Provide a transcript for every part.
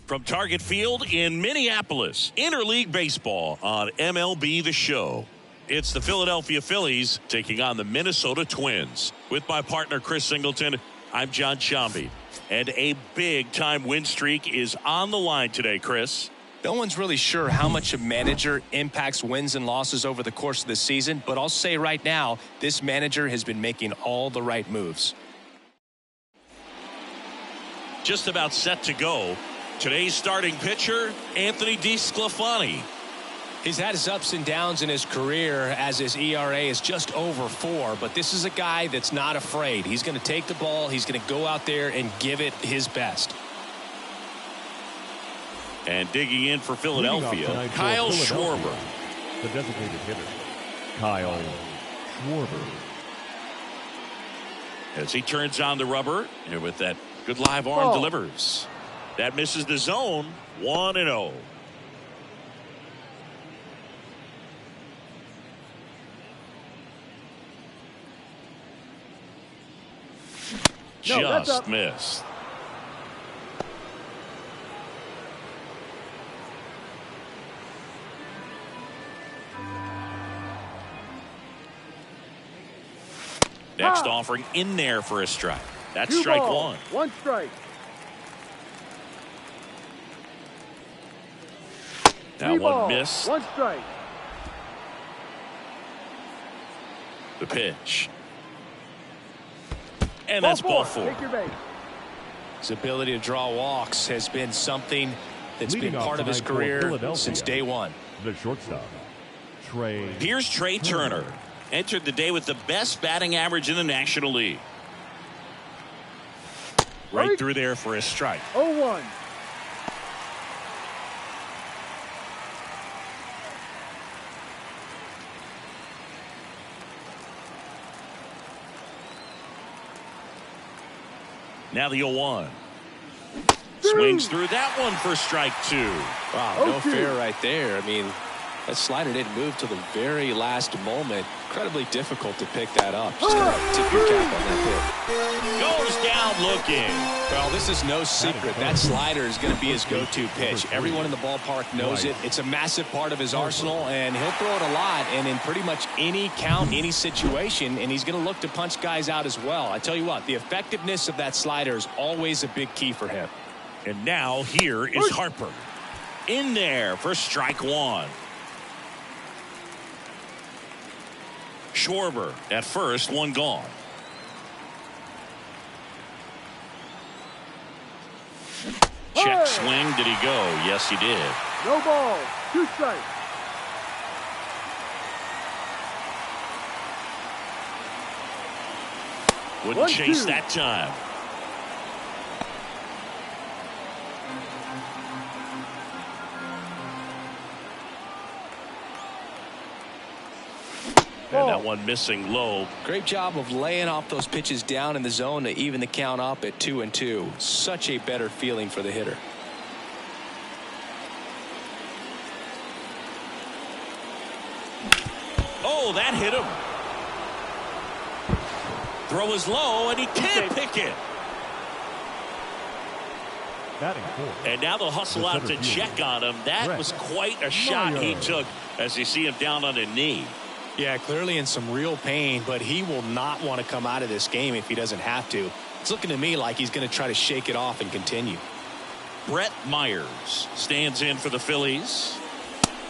From Target Field in Minneapolis, interleague baseball on MLB The Show. It's the Philadelphia Phillies taking on the Minnesota Twins. With my partner Chris Singleton, I'm John Shambi. And a big-time win streak is on the line today, Chris. No one's really sure how much a manager impacts wins and losses over the course of the season, but I'll say right now, this manager has been making all the right moves. Just about set to go. Today's starting pitcher, Anthony DeSclafani. He's had his ups and downs in his career as his ERA is just over 4, but this is a guy that's not afraid. He's going to take the ball, he's going to go out there and give it his best. And digging in for Philadelphia, Kyle Schwarber. The designated hitter, Kyle Schwarber. As he turns on the rubber, and with that good live arm delivers. That misses the zone, 1-0. Just missed. Next offering in there for a strike. That's strike one. One strike. That one missed. One strike. The pitch. And that's ball 4. Take your base. His ability to draw walks has been something that's been part of his career since day one. The shortstop, Trey. Here's Trey Turner. Entered the day with the best batting average in the National League. Right through there for a strike. 0-1. Now the 0-1. Swings through that one for strike 2. Wow, no fair right there. I mean, that slider didn't move till the very last moment. Incredibly difficult to pick that up. Just gonna tip your cap on that hit. Goes down looking. Well, this is no secret. That slider is going to be his go-to pitch. Everyone in the ballpark knows it. It's a massive part of his arsenal, and he'll throw it a lot and in pretty much any count, any situation, and he's going to look to punch guys out as well. I tell you what, the effectiveness of that slider is always a big key for him. And now here is Harper. In there for strike 1. Schwarber at first, one gone. Check swing. Did he go? Yes, he did. No ball. 2 strikes. Wouldn't chase that time. And that one missing low. Great job of laying off those pitches down in the zone to even the count up at 2-2. Such a better feeling for the hitter. Oh, that hit him. Throw is low, and he can't pick it. And now they'll hustle out to check on him. That was quite a shot he took as you see him down on a knee. Yeah, clearly in some real pain, but he will not want to come out of this game if he doesn't have to. It's looking to me like he's going to try to shake it off and continue. Brett Myers stands in for the Phillies.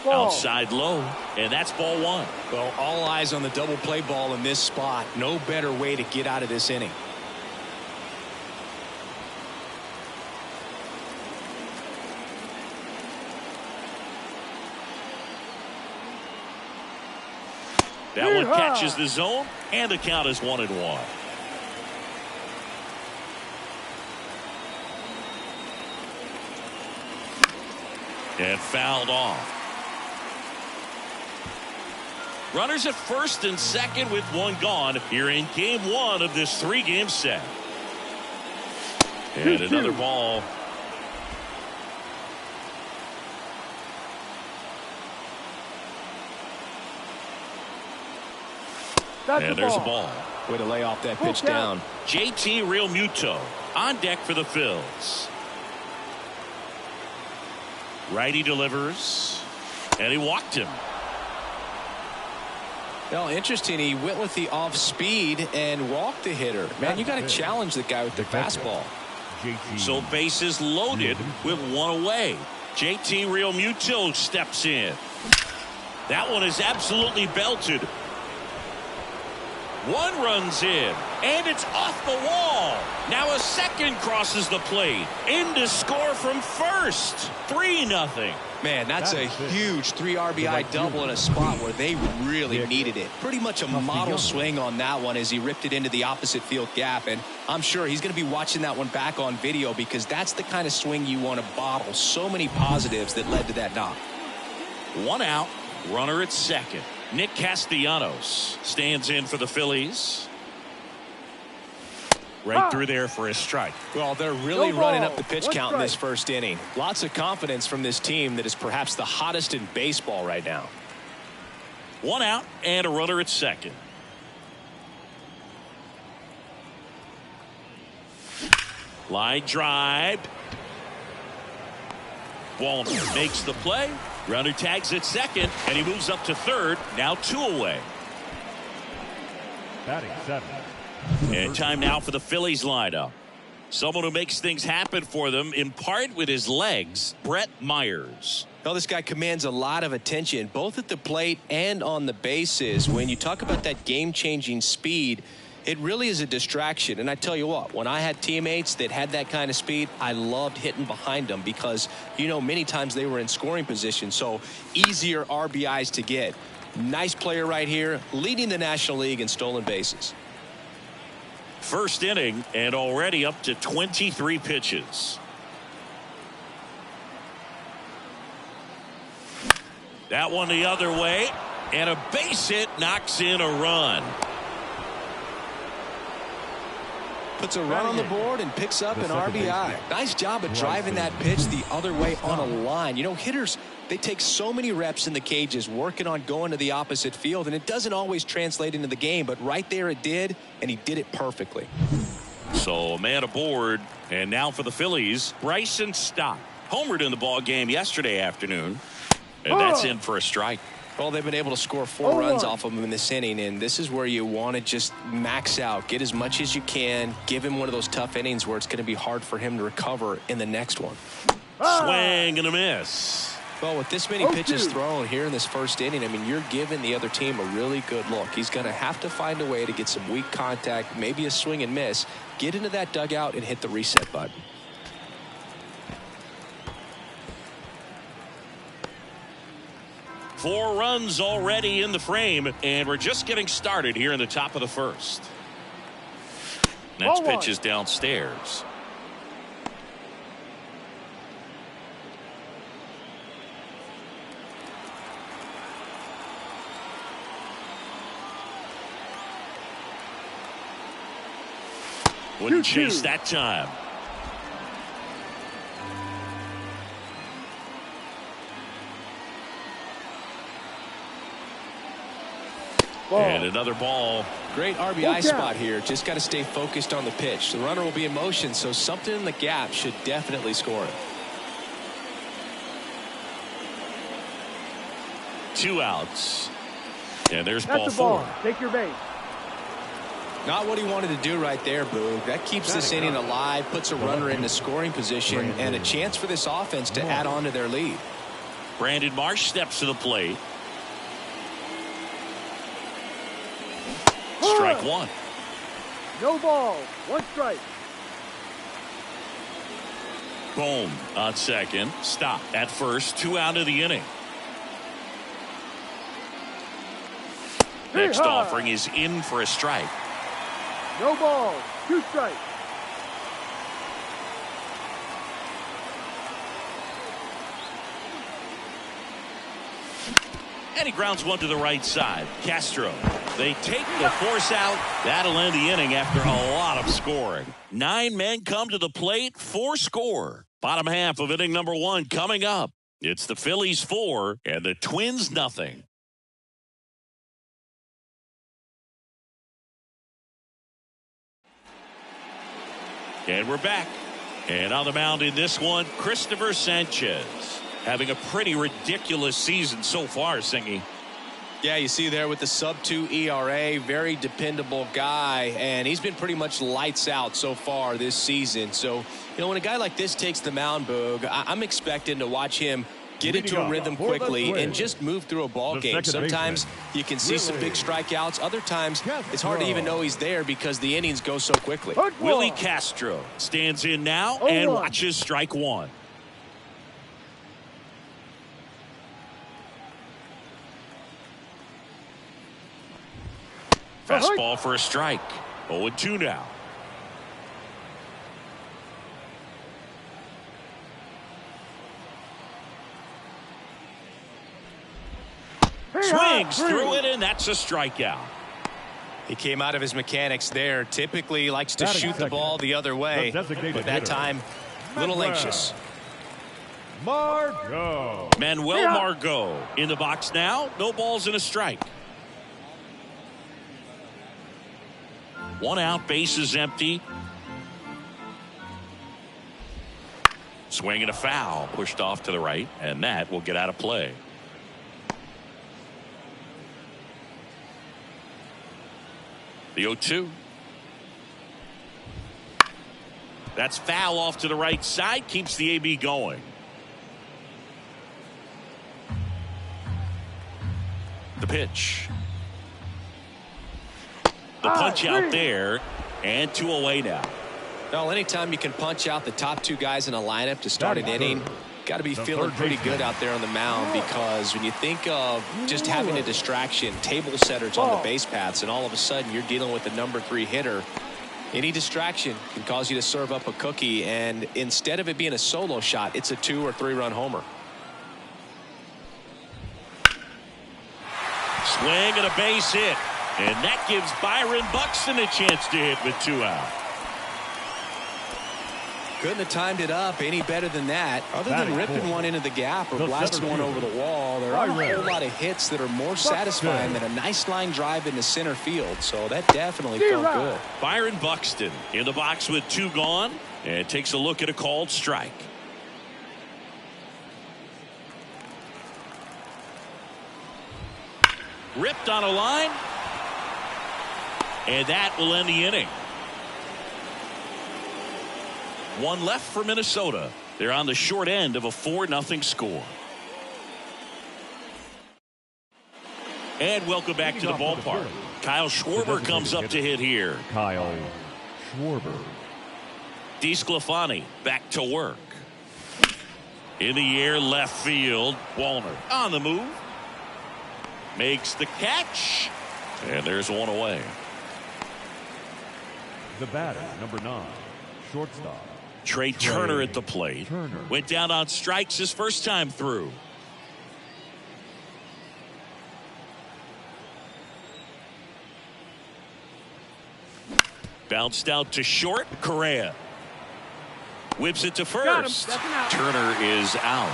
Ball. Outside low, and that's ball 1. Well, all eyes on the double play ball in this spot. No better way to get out of this inning. That one catches the zone, and the count is 1-1. And fouled off. Runners at first and second with one gone here in game 1 of this 3-game set. And another ball. And there's a ball. Way to lay off that pitch down. JT Realmuto on deck for the Phils. Righty delivers, and he walked him. Well, interesting. He went with the off speed and walked the hitter. Man, you got to challenge the guy with the fastball. So bases loaded with one away. JT Realmuto steps in. That one is absolutely belted. One runs in, and it's off the wall. Now a second crosses the plate. In to score from first. 3-0. Man, that's a huge 3 RBI double in a spot where they really needed it. Pretty much a model swing on that one as he ripped it into the opposite field gap. And I'm sure he's going to be watching that one back on video because that's the kind of swing you want to bottle. So many positives that led to that knock. 1 out, runner at second. Nick Castellanos stands in for the Phillies. Right through there for a strike. Well, they're really running up the pitch count in this first inning. Lots of confidence from this team that is perhaps the hottest in baseball right now. 1 out and a runner at second. Line drive. Walton makes the play. Runner tags at second, and he moves up to third. Now 2 away. Batting 7. And time now for the Phillies lineup. Someone who makes things happen for them, in part with his legs, Brett Myers. Well, this guy commands a lot of attention, both at the plate and on the bases. When you talk about that game-changing speed, it really is a distraction. And I tell you what, when I had teammates that had that kind of speed, I loved hitting behind them because, you know, many times they were in scoring position, so easier RBIs to get. Nice player right here, leading the National League in stolen bases. First inning and already up to 23 pitches. That one the other way, and a base hit knocks in a run. Puts a run on the board and picks up an RBI. Nice job of driving that pitch the other way on a line. You know, hitters, they take so many reps in the cages working on going to the opposite field, and it doesn't always translate into the game, but right there it did, and he did it perfectly. So a man aboard, and now for the Phillies, Bryson Stott. Homered in the ball game yesterday afternoon, and that's in for a strike. Well, they've been able to score 4 runs off of him in this inning, and this is where you want to just max out, get as much as you can, give him one of those tough innings where it's going to be hard for him to recover in the next one. Swing and a miss. Well, with this many pitches thrown here in this first inning, I mean, you're giving the other team a really good look. He's going to have to find a way to get some weak contact, maybe a swing and miss, get into that dugout and hit the reset button. Four runs already in the frame, and we're just getting started here in the top of the first. Next pitch is downstairs. Wouldn't chase that time. And another ball. Great RBI spot here. Just got to stay focused on the pitch. The runner will be in motion, so something in the gap should definitely score it. 2 outs. And there's ball 4. Take your base. Not what he wanted to do right there, Boo. That keeps this inning alive, puts a runner into scoring position, and a chance for this offense to add on to their lead. Brandon Marsh steps to the plate. Strike 1. No ball. 1 strike. Boom on second. Stop at first. 2 out of the inning. Next offering is in for a strike. No ball. 2 strikes. And he grounds one to the right side. Castro. They take the force out. That'll end the inning after a lot of scoring. 9 men come to the plate, 4 score. Bottom half of inning number 1 coming up. It's the Phillies 4 and the Twins nothing. And we're back. And on the mound in this one, Christopher Sanchez. having a pretty ridiculous season so far, Singy. Yeah, you see there with the sub-2 ERA, very dependable guy, and he's been pretty much lights out so far this season. So, when a guy like this takes the mound, Boog, I'm expecting to watch him get into a rhythm quickly and just move through a ball game. Sometimes you can see some big strikeouts. Other times it's hard to even know he's there because the innings go so quickly. Willie Castro stands in now and watches strike one. Fastball for a strike. 0-2 now. Swings through it, and that's a strikeout. He came out of his mechanics there. Typically likes to shoot the ball the other way, but that time a little anxious. Manuel Margot in the box now. No balls and a strike. 1 out, base is empty. Swing and a foul, pushed off to the right, and that will get out of play. The 0-2. That's foul off to the right side, keeps the AB going. The pitch. The punch out there, and 2 away now. Well, anytime you can punch out the top 2 guys in a lineup to start an inning, got to be feeling pretty good out there on the mound, because when you think of just having a distraction, table setters on the base paths, and all of a sudden you're dealing with the number 3 hitter, any distraction can cause you to serve up a cookie, and instead of it being a solo shot, it's a 2 or 3 run homer. Swing and a base hit. And that gives Byron Buxton a chance to hit with 2 out. Couldn't have timed it up any better than that. Other than ripping one into the gap or blasting one over the wall, there aren't a whole lot of hits that are more satisfying than a nice line drive into center field. So that definitely felt good. Byron Buxton in the box with 2 gone, and takes a look at a called strike. Ripped on a line. And that will end the inning. 1 left for Minnesota. They're on the short end of a 4-0 score. And welcome back to the ballpark. Kyle Schwarber comes up to hit here. Kyle Schwarber. DeSclafani back to work. In the air, left field. Wallner on the move. Makes the catch. And there's 1 away. The batter, number 9, shortstop. Trey Turner at the plate. Went down on strikes his first time through. Bounced out to short. Correa whips it to first. Turner is out.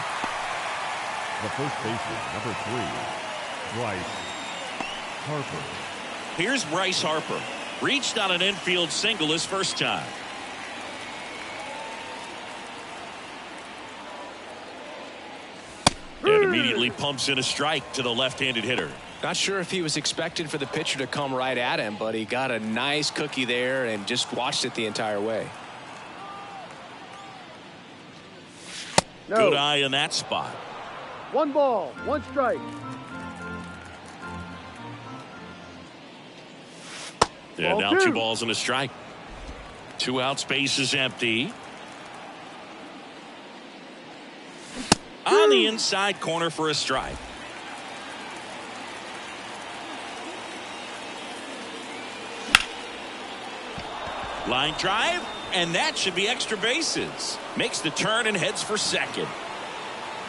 The first baseman, number 3, Bryce Harper. Here's Bryce Harper. Reached on an infield single his first time. And immediately pumps in a strike to the left-handed hitter. Not sure if he was expecting for the pitcher to come right at him, but he got a nice cookie there and just watched it the entire way. Good eye in that spot. 1 ball, 1 strike. And now 2 balls and a strike. 2 outs, base is empty. On the inside corner for a strike. Line drive, and that should be extra bases. Makes the turn and heads for second.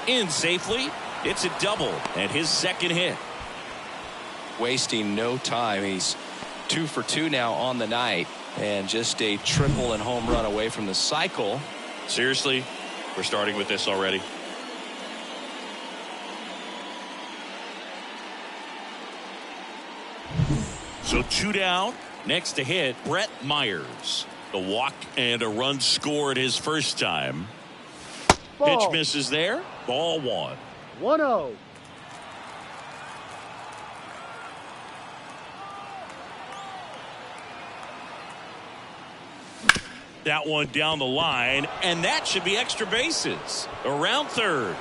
In safely, it's a double and his second hit. Wasting no time. He's 2 for 2 now on the night, and just a triple and home run away from the cycle. Seriously, we're starting with this already. So 2 down. Next to hit, Brett Myers. The walk and a run scored his first time. Pitch Ball. misses there. Ball one. 1-0. That one down the line, and that should be extra bases. Around third.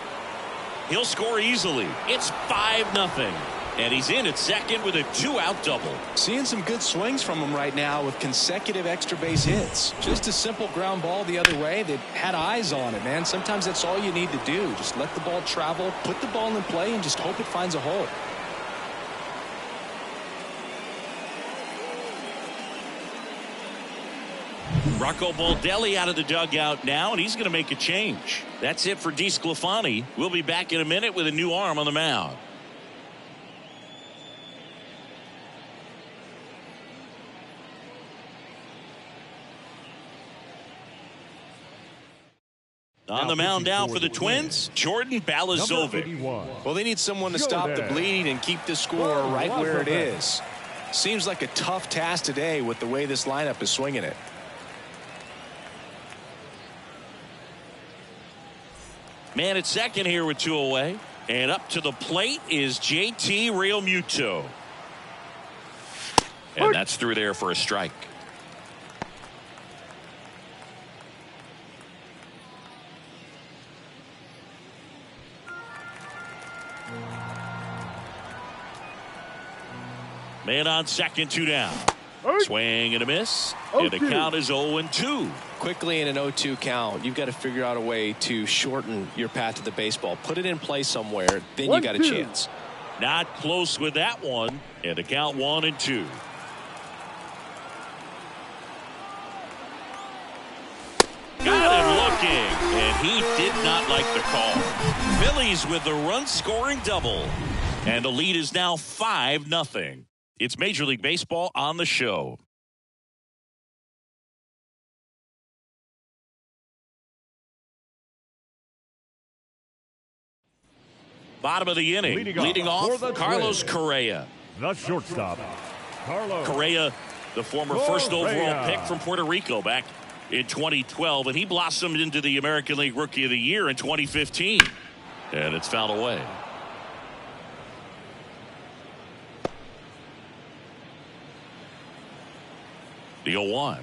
He'll score easily. It's 5-0. And he's in at second with a 2-out double. Seeing some good swings from him right now with consecutive extra base hits. Just a simple ground ball the other way that had eyes on it, man. Sometimes that's all you need to do. Just let the ball travel, put the ball in play, and just hope it finds a hole. Rocco Baldelli out of the dugout now, and he's going to make a change. That's it for DeSclafani. We'll be back in a minute with a new arm on the mound. On the mound now for the Twins, Jordan Balazovic. Well, they need someone to stop the bleed and keep the score right where it is. Seems like a tough task today with the way this lineup is swinging it. Man at second here with 2 away. And up to the plate is JT Realmuto. And that's through there for a strike. Man on second, 2 down. Swing and a miss. And the count is 0-2. Quickly in an 0-2 count, you've got to figure out a way to shorten your path to the baseball. Put it in play somewhere, then you got a chance. Not close with that one. And the count 1-2. Got him looking, and he did not like the call. Phillies with the run-scoring double. And the lead is now 5-0. It's Major League Baseball on the show. Bottom of the inning, leading off Carlos Correa. The shortstop, Carlos Correa, the former first overall pick from Puerto Rico back in 2012, and he blossomed into the American League Rookie of the Year in 2015. And it's fouled away. The 0-1.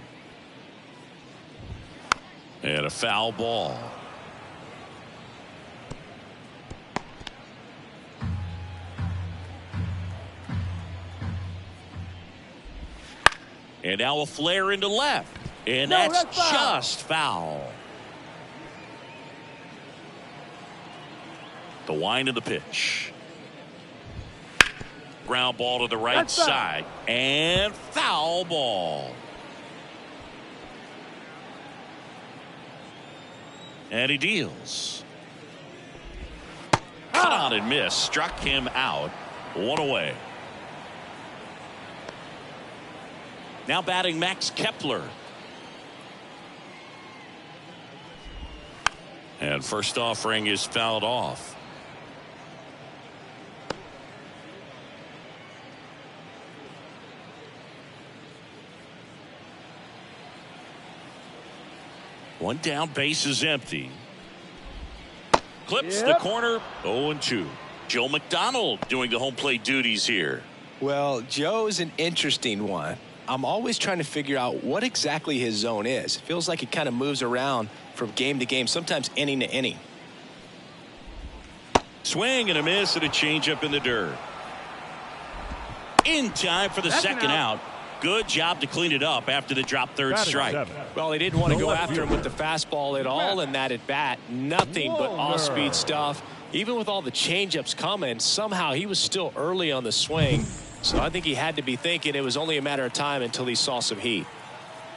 And a foul ball. And now a flare into left. And that's just foul. The wind of the pitch. Ground ball to the right side. And foul ball. And he deals. Cut on and miss. Struck him out. 1 away. Now batting Max Kepler. And first offering is fouled off. One down, base is empty. Clips the corner, 0-2. Joe McDonald doing the home plate duties here. Well, Joe's an interesting one. I'm always trying to figure out what exactly his zone is. It feels like it kind of moves around from game to game, sometimes inning to inning. Swing and a miss and a changeup in the dirt. In time for the second out. Good job to clean it up after the drop third strike. Well, he didn't want to go after him with the fastball at all in that at bat. Nothing but off-speed stuff. Even with all the changeups coming, somehow he was still early on the swing. So I think he had to be thinking it was only a matter of time until he saw some heat.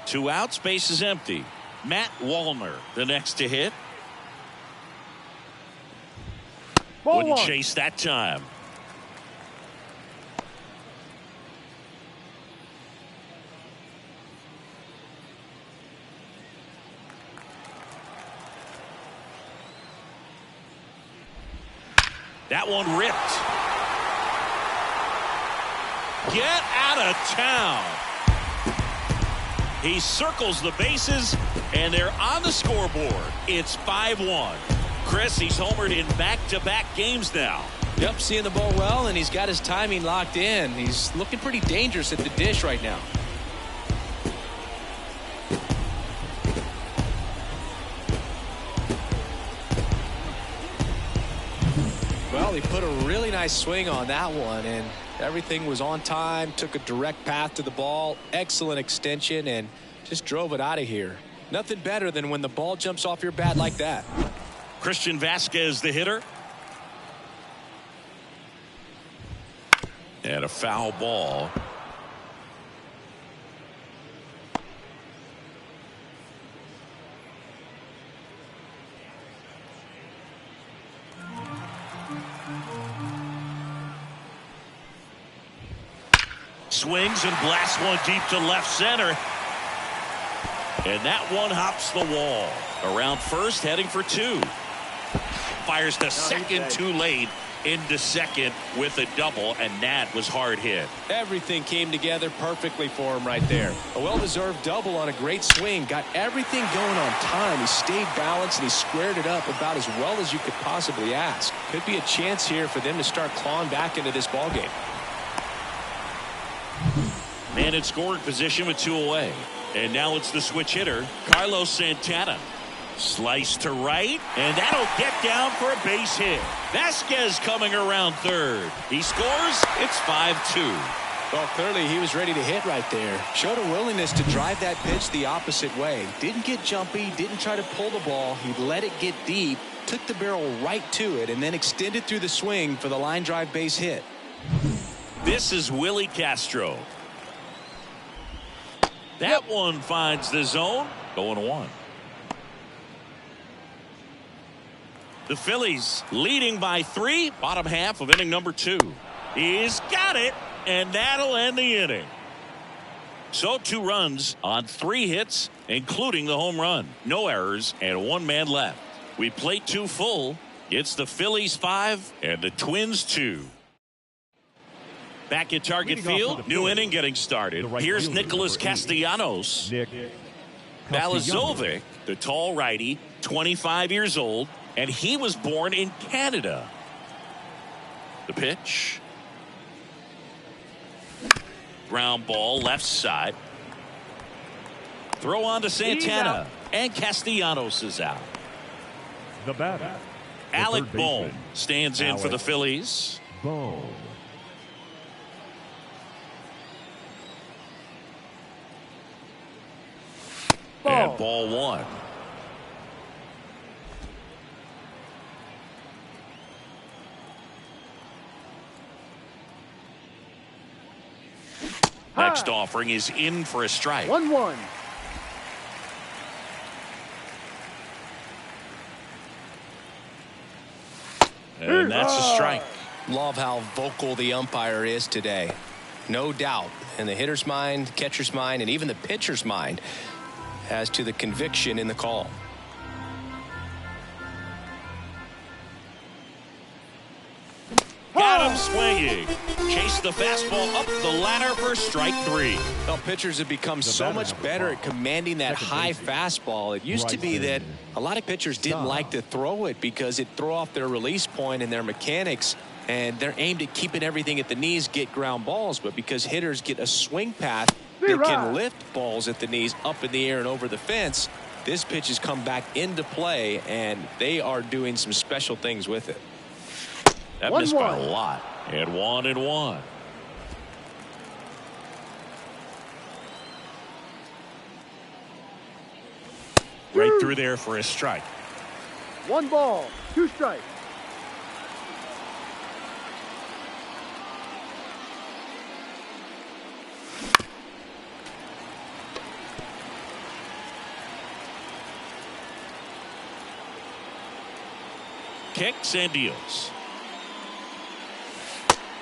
2 outs, base is empty. Matt Wallner, the next to hit. Wouldn't chase that time. That one ripped. Get out of town. He circles the bases, and they're on the scoreboard. It's 5-1. Chris, he's homered in back-to-back games now. Yep, seeing the ball well, and he's got his timing locked in. He's looking pretty dangerous at the dish right now. Well, he put a really nice swing on that one, and everything was on time, took a direct path to the ball, excellent extension, and just drove it out of here. Nothing better than when the ball jumps off your bat like that. Christian Vasquez, the hitter. And a foul ball. Swings and blasts one deep to left center. And that one hops the wall. Around first, heading for two. Fires to second too late. Into second with a double, and that was hard hit. Everything came together perfectly for him right there. A well-deserved double on a great swing. Got everything going on time. He stayed balanced, and he squared it up about as well as you could possibly ask. Could be a chance here for them to start clawing back into this ballgame. Man in scoring position with two away. And now it's the switch hitter, Carlos Santana. Slice to right, and that'll get down for a base hit. Vasquez coming around third. He scores. It's 5-2. Well, clearly he was ready to hit right there. Showed a willingness to drive that pitch the opposite way. Didn't get jumpy, didn't try to pull the ball. He let it get deep, took the barrel right to it, and then extended through the swing for the line drive base hit. This is Willie Castro. That one finds the zone. 0-1. The Phillies leading by 3, bottom half of inning number 2. He's got it, and that'll end the inning. So 2 runs on 3 hits, including the home run. No errors, and 1 man left. We play 2 full. It's the Phillies 5 and the Twins 2. Back at Target Field, new inning getting started. Here's Nicholas Castellanos. Balazovic, the tall righty, 25 years old. And he was born in Canada. The pitch. Ground ball left side. Throw on to Santana. And Castellanos is out. The batter, Alec Bohm stands in for the Phillies. Bohm. And ball 1. Next offering is in for a strike. 1-1. And that's a strike. Love how vocal the umpire is today. No doubt in the hitter's mind, catcher's mind, and even the pitcher's mind as to the conviction in the call. Got him swinging. Chase the fastball up the ladder for strike 3. Well, pitchers have become so much better at commanding that high fastball. It used to be that a lot of pitchers didn't like to throw it because it threw off their release point and their mechanics, and they're aimed at keeping everything at the knees, get ground balls. But because hitters get a swing path that can lift balls at the knees up in the air and over the fence, this pitch has come back into play, and they are doing some special things with it. That missed by a lot. And 1-1. Right through there for a strike. 1 ball, 2 strikes. Kicks and deals.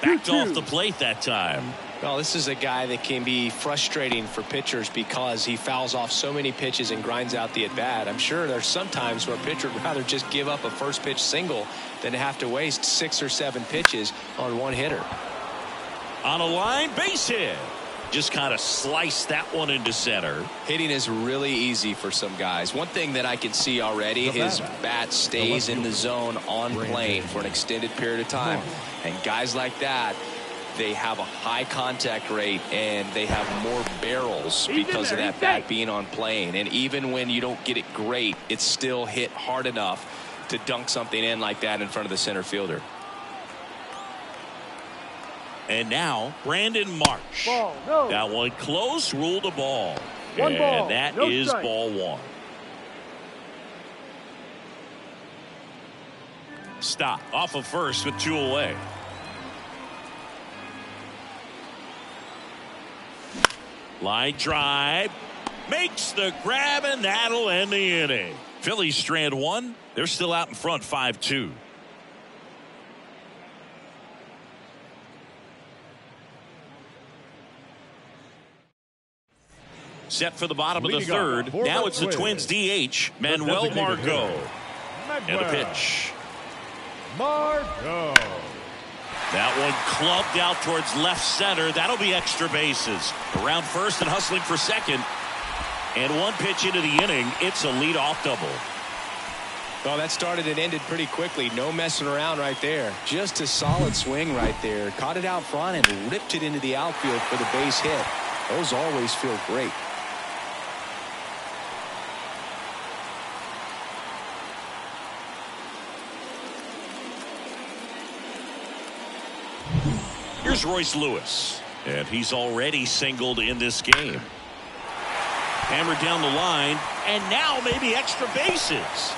Backed off the plate that time. Well, this is a guy that can be frustrating for pitchers because he fouls off so many pitches and grinds out the at-bat. I'm sure there's some times where a pitcher would rather just give up a first pitch single than to have to waste 6 or 7 pitches on one hitter. On a line, base hit. just kind of sliced that one into center. Hitting is really easy for some guys. One thing that I can see already, his bat stays in the zone on plane for an extended period of time. And guys like that, they have a high contact rate and they have more barrels because of that bat being on plane. And even when you don't get it great, it's still hit hard enough to dunk something in like that in front of the center fielder. And now Brandon Marsh. Ball, no. That one close, ruled a ball. One ball, and that no is strike. ball one. Stop off of first with 2 away. Line drive. Makes the grab, and that'll end the inning. Phillies strand one. They're still out in front 5-2. Set for the bottom of the third. Now it's the Twins DH, Manuel Margot. And a pitch. Margot. That one clubbed out towards left center. That'll be extra bases. Around first and hustling for second. And one pitch into the inning. It's a leadoff double. Well, that started and ended pretty quickly. No messing around right there. Just a solid swing right there. Caught it out front and ripped it into the outfield for the base hit. Those always feel great. Here's Royce Lewis, and he's already singled in this game. Hammered down the line, and now maybe extra bases.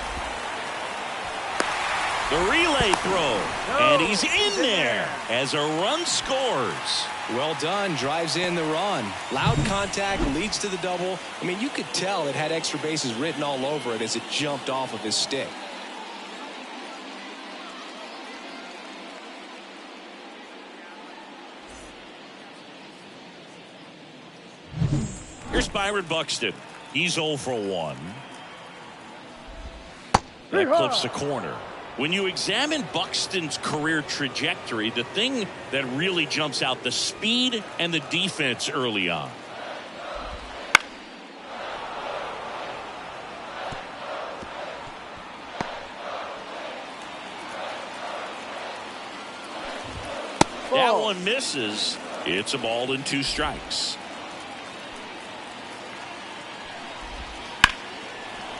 The relay throw, and he's in there as a run scores. Well done. Drives in the run. Loud contact, leads to the double. I mean, you could tell it had extra bases written all over it as it jumped off of his stick. Here's Byron Buxton. He's 0 for 1. That clips the corner. When you examine Buxton's career trajectory, the thing that really jumps out, the speed and the defense early on. That one misses. It's a ball and 2 strikes.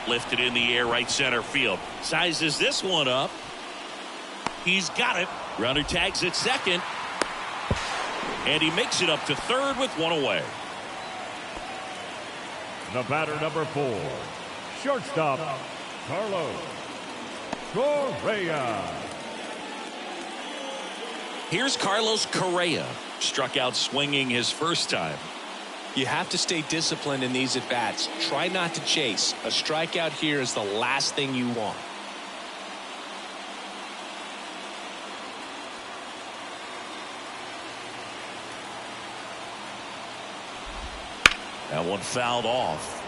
Lifted in the air, right center field. Sizes this one up. He's got it. Runner tags at second. And he makes it up to third with 1 away. The batter, number 4. Shortstop, Carlos Correa. Here's Carlos Correa. Struck out swinging his first time. You have to stay disciplined in these at-bats. Try not to chase. A strikeout here is the last thing you want. That one fouled off.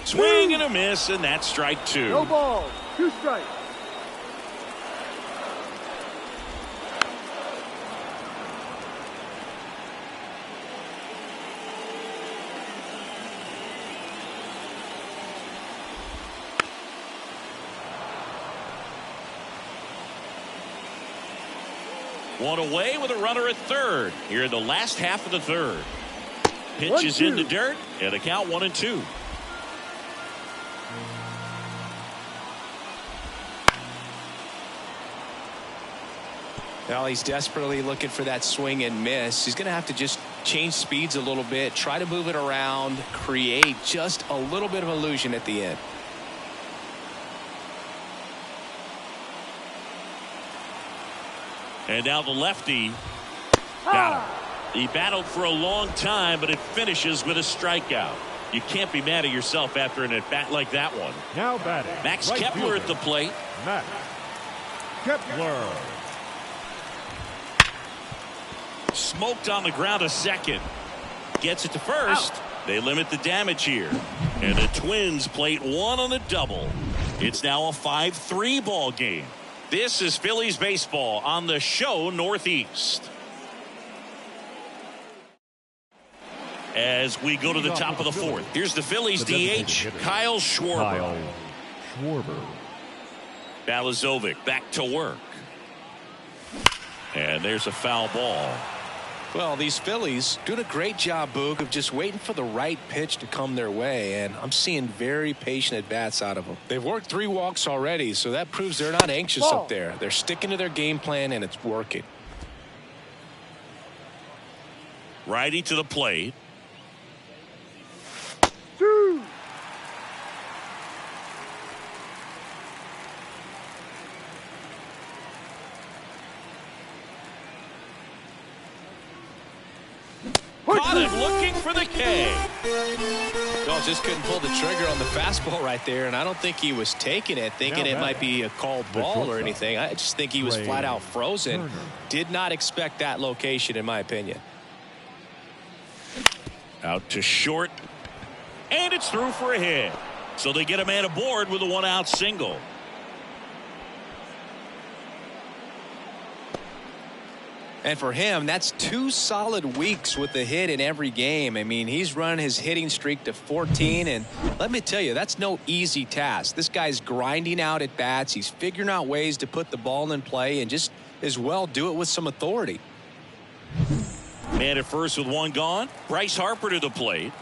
Swing and a miss, and that's strike 2. No ball, 2 strikes. One away with a runner at third here in the last half of the third. Pitch is in the dirt, and the count 1-2. Well, he's desperately looking for that swing and miss. He's going to have to just change speeds a little bit, try to move it around, create just a little bit of illusion at the end. And now the lefty got him. He battled for a long time, but it finishes with a strikeout. You can't be mad at yourself after an at-bat like that one. Now batting, Max right Kepler fielder, at the plate. Max Kepler. Smoked on the ground a second. Gets it to first. They limit the damage here. And the Twins plate 1 on the double. It's now a 5-3 ball game. This is Phillies baseball on the show Northeast. As we go to the top of the fourth, here's the Phillies DH, Kyle Schwarber. Balazovic back to work. And there's a foul ball. Well, these Phillies doing a great job, Boog, of just waiting for the right pitch to come their way, and I'm seeing very patient at-bats out of them. They've worked 3 walks already, so that proves they're not anxious up there. They're sticking to their game plan, and it's working. Righty to the plate. 2. Caught him looking for the K. Well, just couldn't pull the trigger on the fastball right there, and I don't think he was taking it, thinking it might be a called ball or anything. I just think he was flat out frozen. Did not expect that location, in my opinion. Out to short. And it's through for a hit. So they get a man aboard with a 1-out single. And for him, that's 2 solid weeks with a hit in every game. I mean, he's run his hitting streak to 14, and let me tell you, that's no easy task. This guy's grinding out at bats. He's figuring out ways to put the ball in play and just as well do it with some authority. Man at first with 1 gone. Bryce Harper to the plate.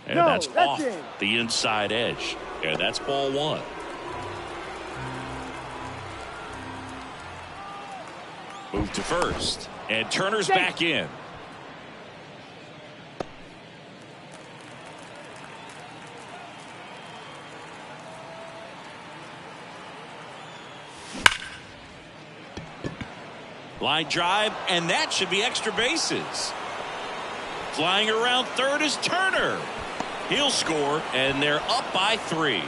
And No, that's off it. the inside edge. And that's ball 1. Move to first. And Turner's back in. Line drive, and that should be extra bases. Flying around third is Turner. He'll score, and they're up by 3.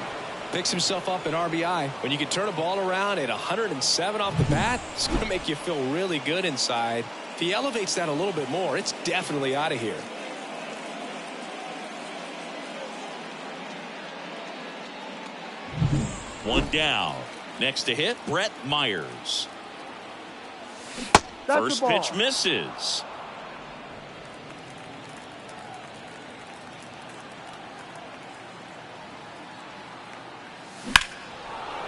Picks himself up an RBI. When you can turn a ball around at 107 off the bat, it's going to make you feel really good inside. If he elevates that a little bit more, it's definitely out of here. One down. Next to hit, Brett Myers. That's First pitch misses.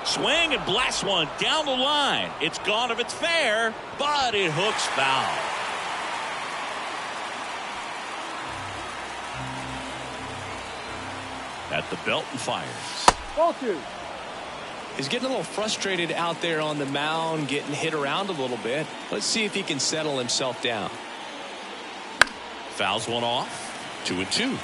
Swing and blast one down the line. It's gone if it's fair, but it hooks foul. At the belt and fires. Ball 2. He's getting a little frustrated out there on the mound, getting hit around a little bit. Let's see if he can settle himself down. Fouls one off. 2-2.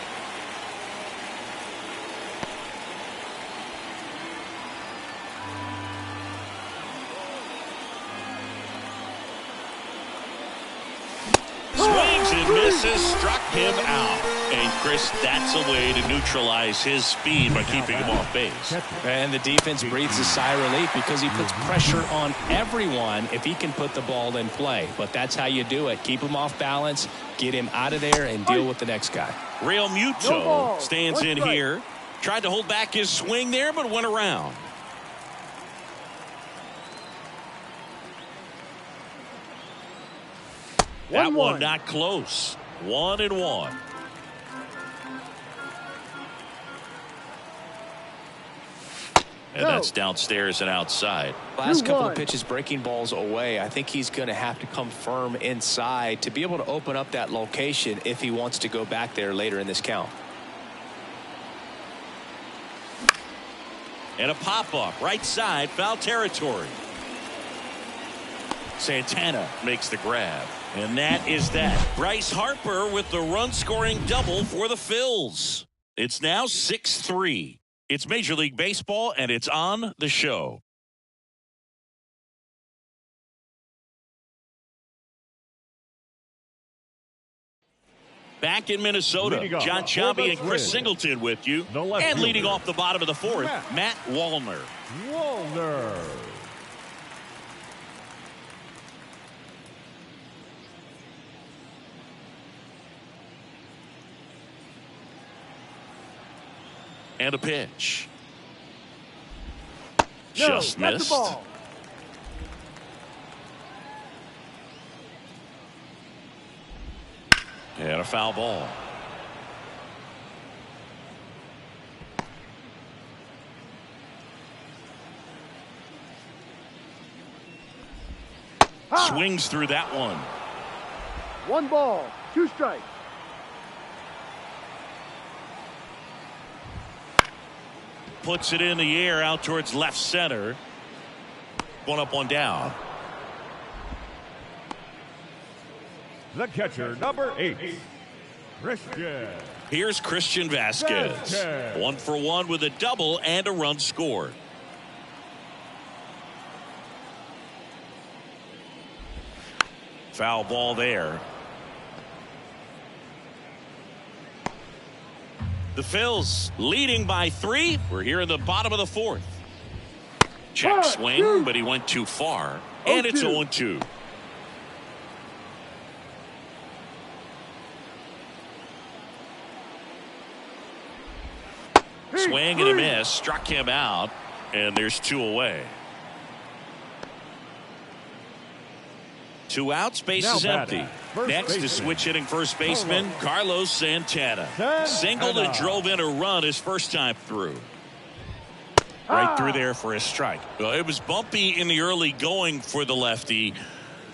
Swings and misses, struck him out. And Chris, that's a way to neutralize his speed by keeping him off base. And the defense breathes a sigh of relief because he puts pressure on everyone if he can put the ball in play. But that's how you do it. Keep him off balance, get him out of there, and deal with the next guy. Real Muto stands in here. Tried to hold back his swing there, but went around. That one not close. 1-1. And that's downstairs and outside. Last couple of pitches breaking balls away. I think he's going to have to come firm inside to be able to open up that location if he wants to go back there later in this count. And a pop-up right side, foul territory. Santana makes the grab. And that is that. Bryce Harper with the run-scoring double for the Phils. It's now 6-3. It's Major League Baseball, and it's on the show. Back in Minnesota, John Chambie and Chris Singleton with you. And leading off the bottom of the fourth, Matt Wallner. And a pitch. Just that's the missed. ball. And a foul ball. Swings through that one. 1 ball, 2 strikes. Puts it in the air out towards left center. 1 up, 1 down. The catcher, number 8, Christian. Here's Christian Vasquez. 1 for 1 with a double and a run scored. Foul ball there. The Phils leading by 3. We're here in the bottom of the 4th. Check swing, but he went too far. And it's 0-2. Swing and a miss. Struck him out. And there's 2 away. 2 outs, base is empty. Next is switch hitting first baseman Carlos Santana. Singled and drove in a run his first time through. Right through there for a strike. Well, it was bumpy in the early going for the lefty,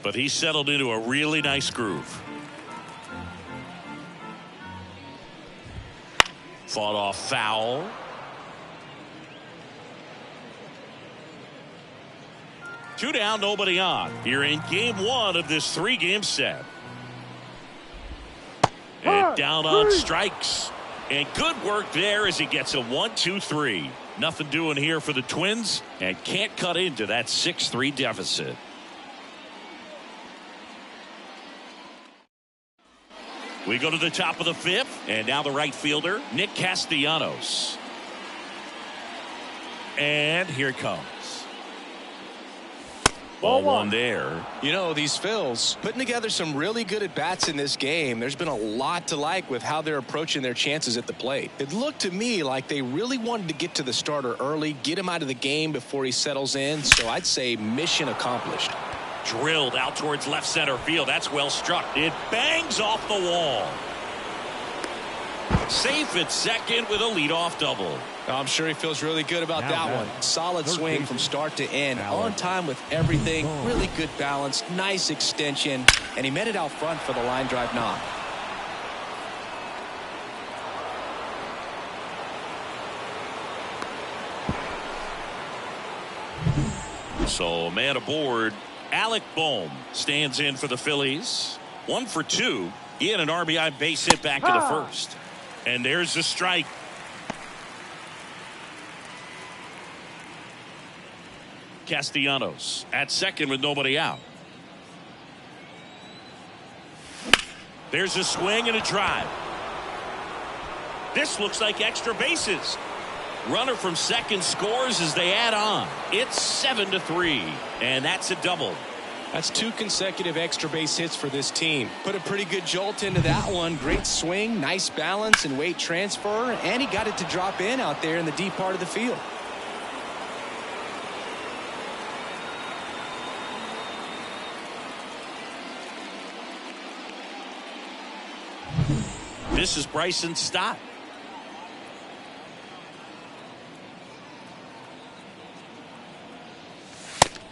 but he settled into a really nice groove. Fought off foul. Two down, nobody on. Here in game 1 of this 3-game set. And down on strikes. And good work there as he gets a 1-2-3. Nothing doing here for the Twins, and can't cut into that 6-3 deficit. We go to the top of the 5th, and now the right fielder, Nick Castellanos. And here it comes. Ball 1 there. You know, these Phils putting together some really good at-bats in this game. There's been a lot to like with how they're approaching their chances at the plate. It looked to me like they really wanted to get to the starter early, get him out of the game before he settles in. So I'd say mission accomplished. Drilled out towards left center field. That's well struck. It bangs off the wall. Safe at second with a leadoff double. I'm sure he feels really good about that one. Solid swing from start to end. On time with everything. Really good balance. Nice extension. And he met it out front for the line drive knock. So man aboard. Alec Bohm stands in for the Phillies. 1 for 2. He had an RBI base hit back to the first. And there's the strike. Castellanos at second with nobody out. There's a swing and a drive. This looks like extra bases. Runner from second scores as they add on. It's 7-3, and that's a double. That's 2 consecutive extra base hits for this team. Put a pretty good jolt into that one. Great swing, nice balance and weight transfer, and he got it to drop in out there in the deep part of the field. This is Bryson Stott.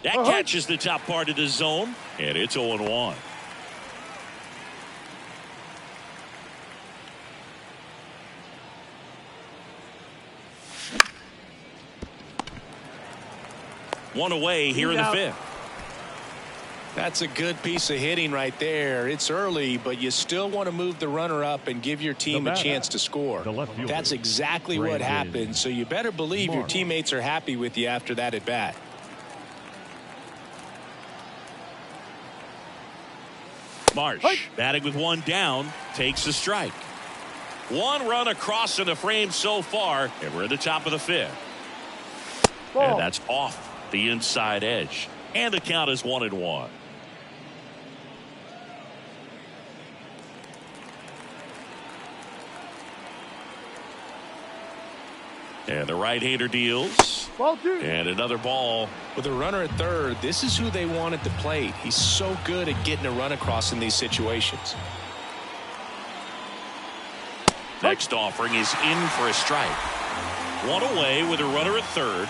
That catches the top part of the zone, and it's 0-1. One away here in the 5th. That's a good piece of hitting right there. It's early, but you still want to move the runner up and give your team a chance to score. That's exactly what happened, so you better believe your teammates are happy with you after that at bat. Marsh batting with 1 down takes a strike. 1 run across in the frame so far, and we're at the top of the 5th. And that's off the inside edge, and the count is 1-1. And the right-hander deals. Ball 2. And another ball. With a runner at third, this is who they want at the plate. He's so good at getting a run across in these situations. Next offering is in for a strike. One away with a runner at third.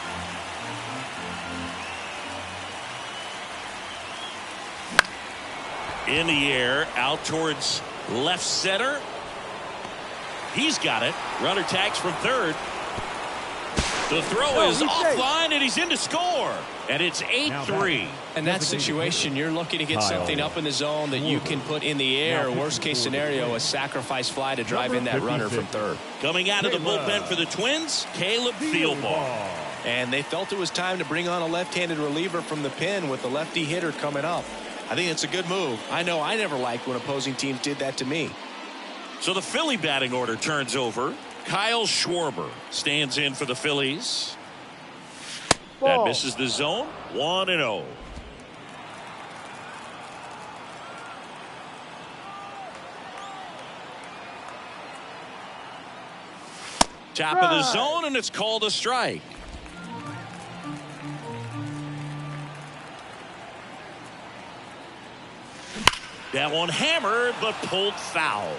In the air, out towards left center. He's got it. Runner tags from third. The throw is offline, and he's in to score. And it's 8-3. In that situation, you're looking to get something up in the zone that you can put in the air. Worst case scenario, a sacrifice fly to drive in that runner from third. Coming out of the bullpen for the Twins, Caleb Thielbar. And they felt it was time to bring on a left-handed reliever from the pen with the lefty hitter coming up. I think it's a good move. I know I never liked when opposing teams did that to me. So the Philly batting order turns over. Kyle Schwarber stands in for the Phillies. That misses the zone. 1-0. Top of the zone, and it's called a strike. That one hammered, but pulled foul.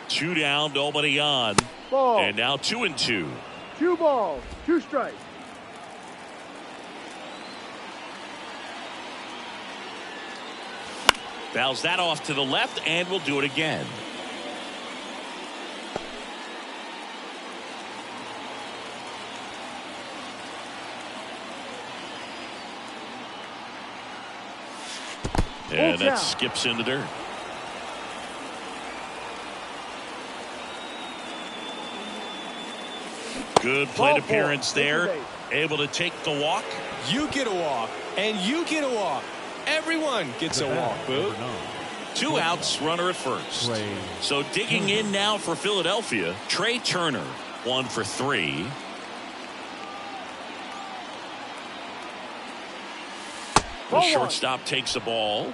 Two down, nobody on. Ball. And now 2-2. 2 balls, 2 strikes. Fouls that off to the left, and we'll do it again. And that skips into dirt. Good plate appearance there. Able to take the walk. You get a walk, and you get a walk. Everyone gets a walk, Boo. 2 outs, runner at first. So digging in now for Philadelphia, Trey Turner, 1 for 3. The shortstop takes the ball.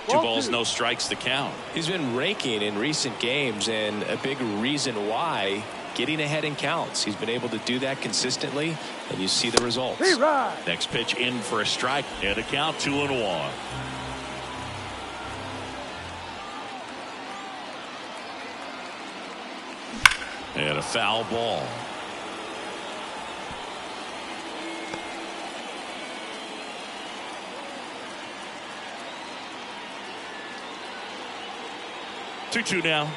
Two balls, no strikes to count. He's been raking in recent games, and a big reason why, getting ahead in counts. He's been able to do that consistently, and you see the results. Next pitch in for a strike, and a count 2-1. And a foul ball. Two now.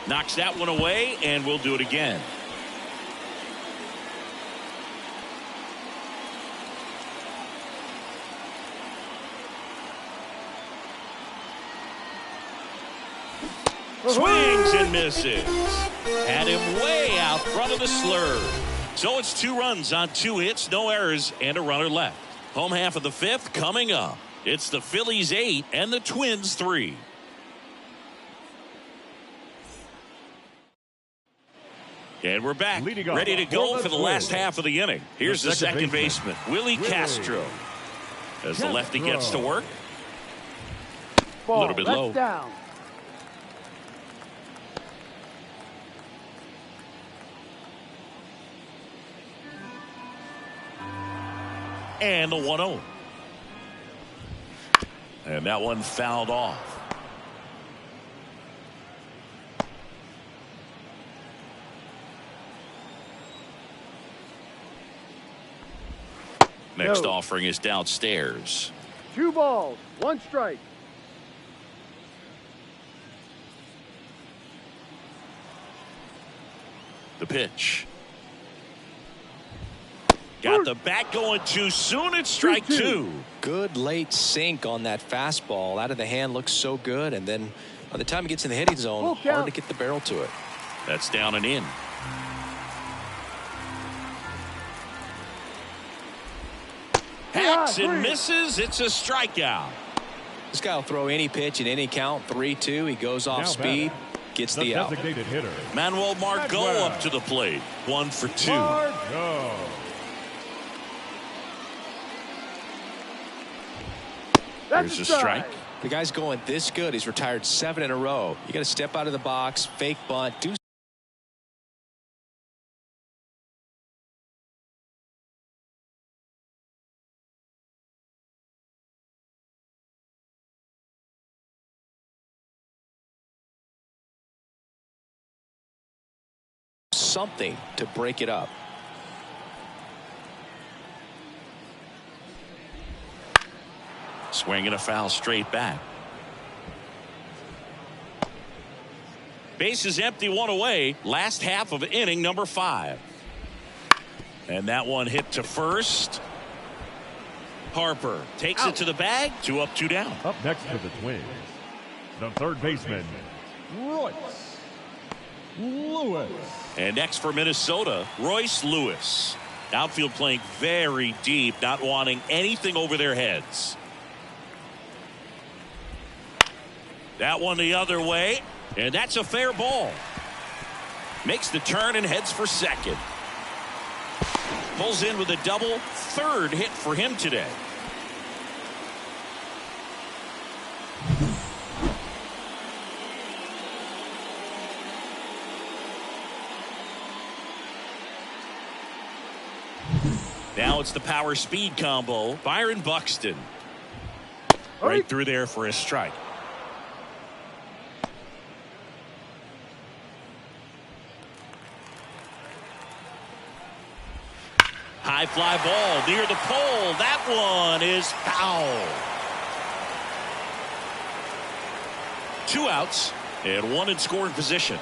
Knocks that one away, and we'll do it again. Swings and misses. Had him way out front of the slur. So it's 2 runs on 2 hits, no errors, and a runner left. Home half of the 5th coming up. It's the Phillies 8 and the Twins 3. And we're back, ready to go for the last half of the inning. Here's the second baseman, Willie Castro. As the lefty gets to work. A little bit low. Down. And the 1-0. And that one fouled off. Next offering is downstairs. 2 balls, 1 strike. The pitch. Got the bat going too soon. It's strike 2. Good late sink on that fastball. Out of the hand looks so good, and then by the time it gets in the hitting zone, hard to get the barrel to it. That's down and in. Hacks and misses. It's a strikeout. This guy will throw any pitch in any count. 3-2. He goes off speed. gets the out. Designated hitter, Manuel Margot up to the plate. 1 for 2. Margot. There's a strike. The guy's going this good. He's retired 7 in a row. You got to step out of the box, fake bunt, do something to break it up. Swing and a foul straight back. Base is empty, 1 away. Last half of inning number 5. And that one hit to first. Harper takes it to the bag. 2 up, 2 down. Up next for the Twins, the third baseman, Royce Lewis. And next for Minnesota, Royce Lewis. Outfield playing very deep, not wanting anything over their heads. That one the other way, and that's a fair ball. Makes the turn and heads for second. Pulls in with a double, third hit for him today. Now it's the power speed combo. Byron Buxton. Right through there for a strike. High fly ball near the pole. That one is foul. 2 outs and 1 in scoring position.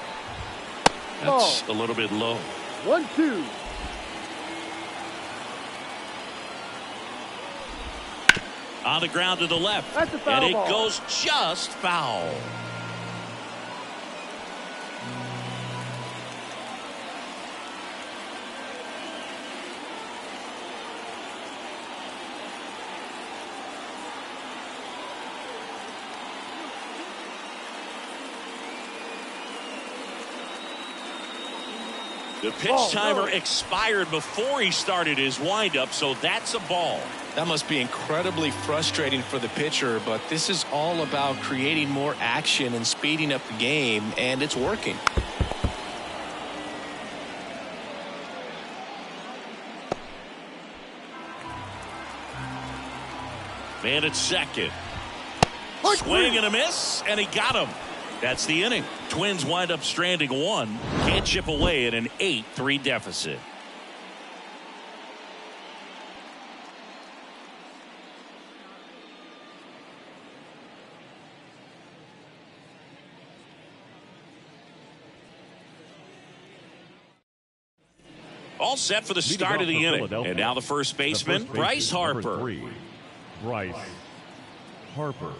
That's a little bit low. 1-2. On the ground to the left. That's a foul and it ball. goes just foul. The pitch timer expired before he started his windup, so that's a ball. That must be incredibly frustrating for the pitcher, but this is all about creating more action and speeding up the game, and it's working. Man at second. Swing and a miss, and he got him. That's the inning. Twins wind up stranding 1. Can't chip away at an 8-3 deficit. All set for the start of the inning. And now the first baseman, Bryce Harper. Bryce Harper.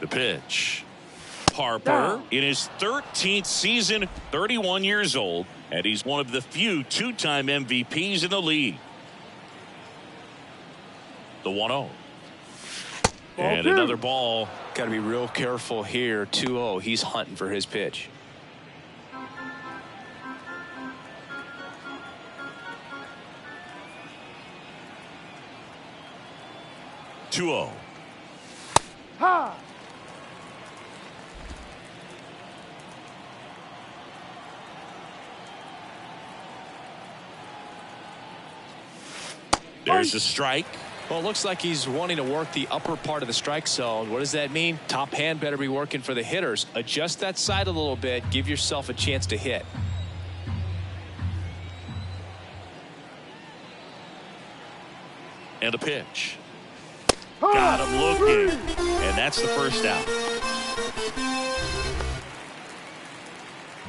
The pitch. Harper in his 13th season, 31 years old, and he's one of the few 2-time MVPs in the league. The 1-0. And another ball. Got to be real careful here. 2-0. He's hunting for his pitch. Ha! There's a strike. Well, it looks like he's wanting to work the upper part of the strike zone. What does that mean? Top hand better be working for the hitters. Adjust that side a little bit. Give yourself a chance to hit. And a pitch. Got him looking. And that's the first out.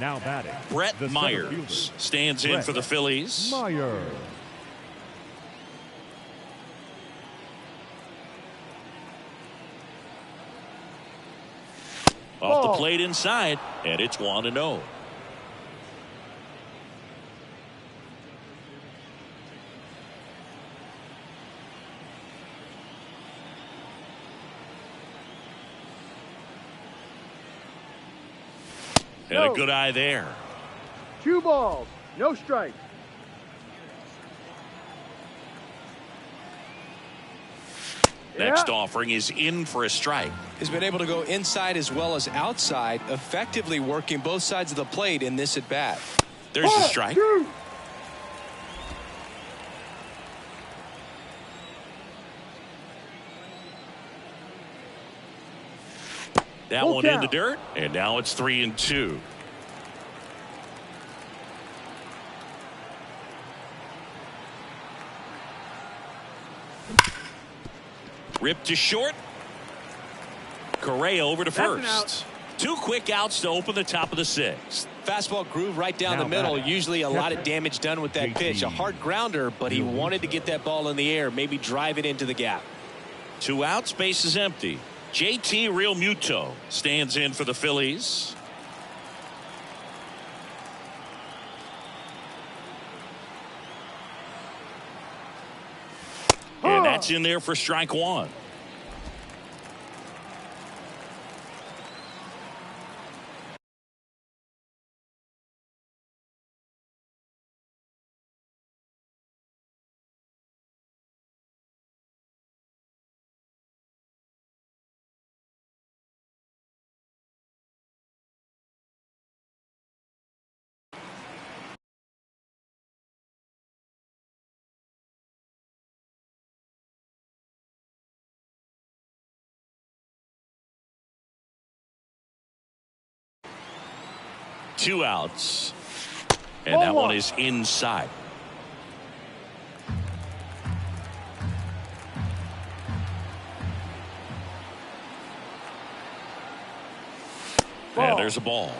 Now batting, Brett Myers stands in for the Phillies. Myers. Off the plate inside, and it's 1-0. And a good eye there. 2 balls, no strikes. Next offering is in for a strike. He's been able to go inside as well as outside, effectively working both sides of the plate in this at bat. There's a strike. 2. That Full one in the count. dirt, and now it's 3-2. Ripped to short. Correa over to That's an first. 2 quick outs to open the top of the 6th. Fastball groove right down the middle. Usually a lot of damage done with that pitch. A hard grounder, but he wanted to get that ball in the air, maybe drive it into the gap. 2 outs, base is empty. JT Realmuto stands in for the Phillies. And that's in there for strike 1. Two outs. And that one is inside. And there's a ball.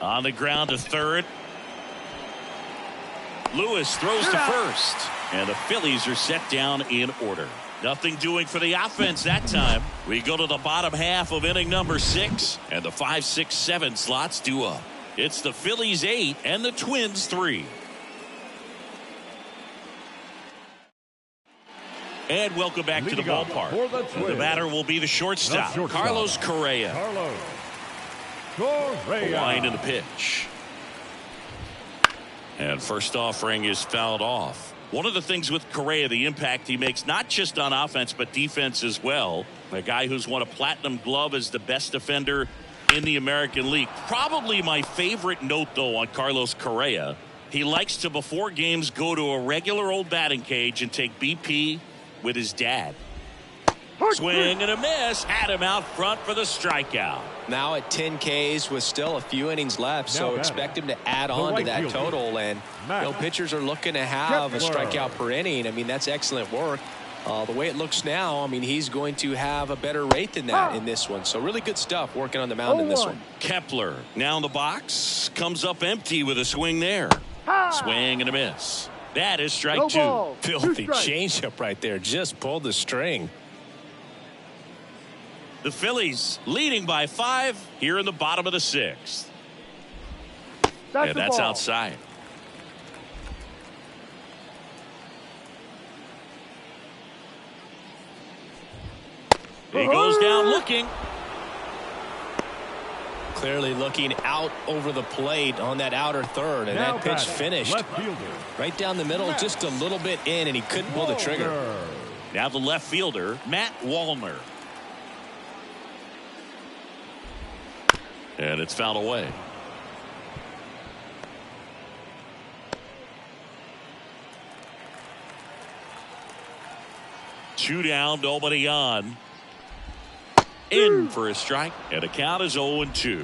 On the ground to third. Lewis throws to first. And the Phillies are set down in order. Nothing doing for the offense that time. We go to the bottom half of inning number 6. And the 5, 6, 7 slots due up. It's the Phillies 8 and the Twins 3. And welcome back to the ballpark. The batter will be the shortstop, Carlos Correa. A line in the pitch. And first offering is fouled off. One of the things with Correa, the impact he makes, not just on offense, but defense as well. A guy who's won a platinum glove as the best defender in the American League. Probably my favorite note, though, on Carlos Correa. He likes to, before games, go to a regular old batting cage and take BP with his dad. Swing and a miss. Had him out front for the strikeout. Now at 10 Ks with still a few innings left, so expect him to add on to that total. And pitchers are looking to have a strikeout per inning. I mean, that's excellent work. The way it looks now, I mean, he's going to have a better rate than that in this one. So really good stuff working on the mound in this one. Kepler now in the box, comes up empty with a swing there. Swing and a miss. That is strike 2. Filthy changeup right there. Just pulled the string. The Phillies leading by 5 here in the bottom of the 6th. And that's outside. He goes down looking. Clearly looking out over the plate on that outer third, and that pitch finished right down the middle, just a little bit in, and he couldn't pull the trigger. Now the left fielder, Matt Wallner. And it's fouled away. Two down, nobody on. In for a strike, and the count is 0-2.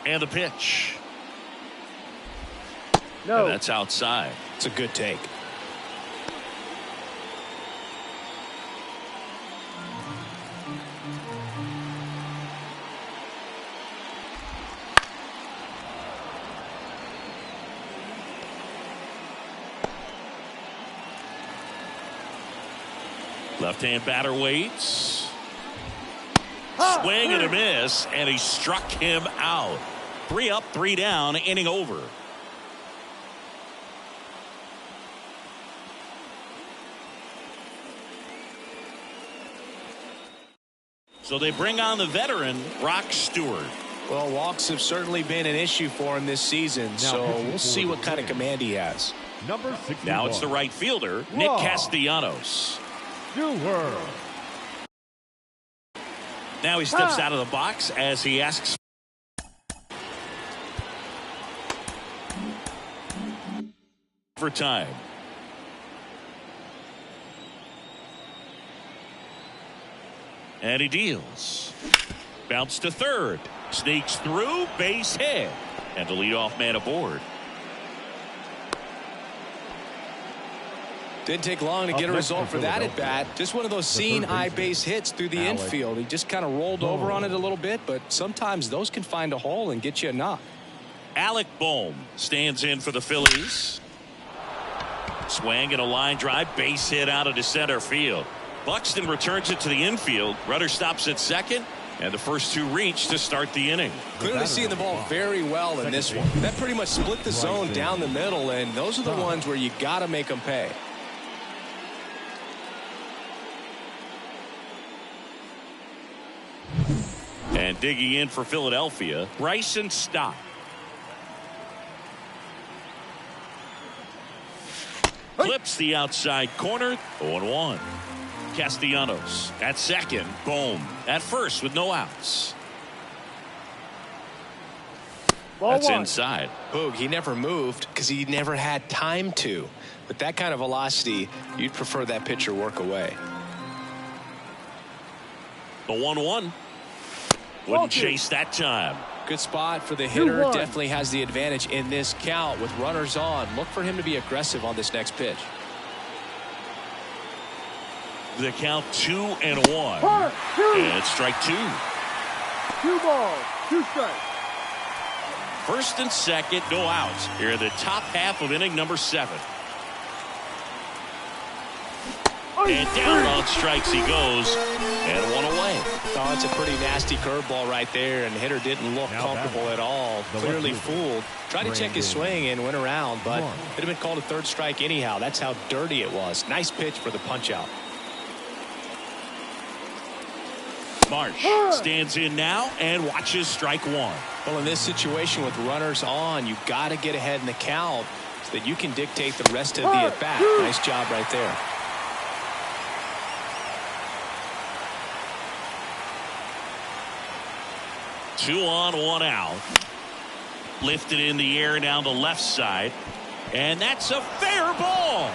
And the pitch. No. And that's outside. It's a good take. Left-hand batter waits. Swing and a miss, and he struck him out. 3 up, 3 down, inning over. So they bring on the veteran, Rock Stewart. Well, walks have certainly been an issue for him this season, so we'll see what kind of command he has. Number 61. Now it's the right fielder, Nick Castellanos. Stewart. Now he steps out of the box as he asks for time. And he deals. Bounce to third. Sneaks through, base hit. And the leadoff man aboard. Didn't take long to get a result for that at bat. Just one of those seeing eye base hits through the infield. He just kind of rolled over on it a little bit, but sometimes those can find a hole and get you a knock. Alec Bohm stands in for the Phillies. Swing and a line drive, base hit out into center field. Buxton returns it to the infield. Rudder stops at second, and the first 2 reach to start the inning. Clearly seeing the ball very well in this one. That pretty much split the zone down the middle, and those are the ones where you got to make them pay. And digging in for Philadelphia, Bryson Stott. Clips the outside corner. 0-1. Castellanos at second. Bohm at first with no outs. That's inside. Boog, he never moved because he never had time to. With that kind of velocity, you'd prefer that pitcher work away. The 1-1. Wouldn't chase that time. Good spot for the hitter. Definitely has the advantage in this count with runners on. Look for him to be aggressive on this next pitch. The count 2-1. And strike 2. 2 balls, 2 strikes. First and second, no outs. Here in the top half of inning number 7. And down on strikes he goes, and 1 away. Oh, it's a pretty nasty curveball right there, and the hitter didn't look comfortable at all. Clearly fooled. Tried to check his swing and went around, but could have been called a 3rd strike anyhow. That's how dirty it was. Nice pitch for the punch-out. Marsh stands in now and watches strike 1. Well, in this situation with runners on, you got to get ahead in the count so that you can dictate the rest of the at-bat. Nice job right there. Two on, 1 out. Lifted in the air down the left side. And that's a fair ball.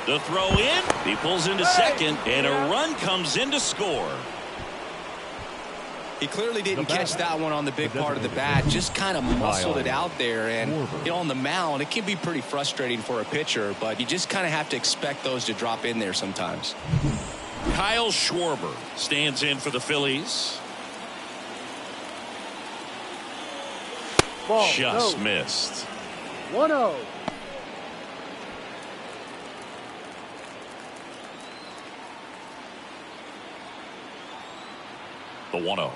The throw in. He pulls into second. And a run comes in to score. He clearly didn't catch that one on the big part of the bat. Just kind of muscled it out there. And you know, on the mound, it can be pretty frustrating for a pitcher. But you just kind of have to expect those to drop in there sometimes. Kyle Schwarber stands in for the Phillies. Ball, just missed. 1-0. The 1-0.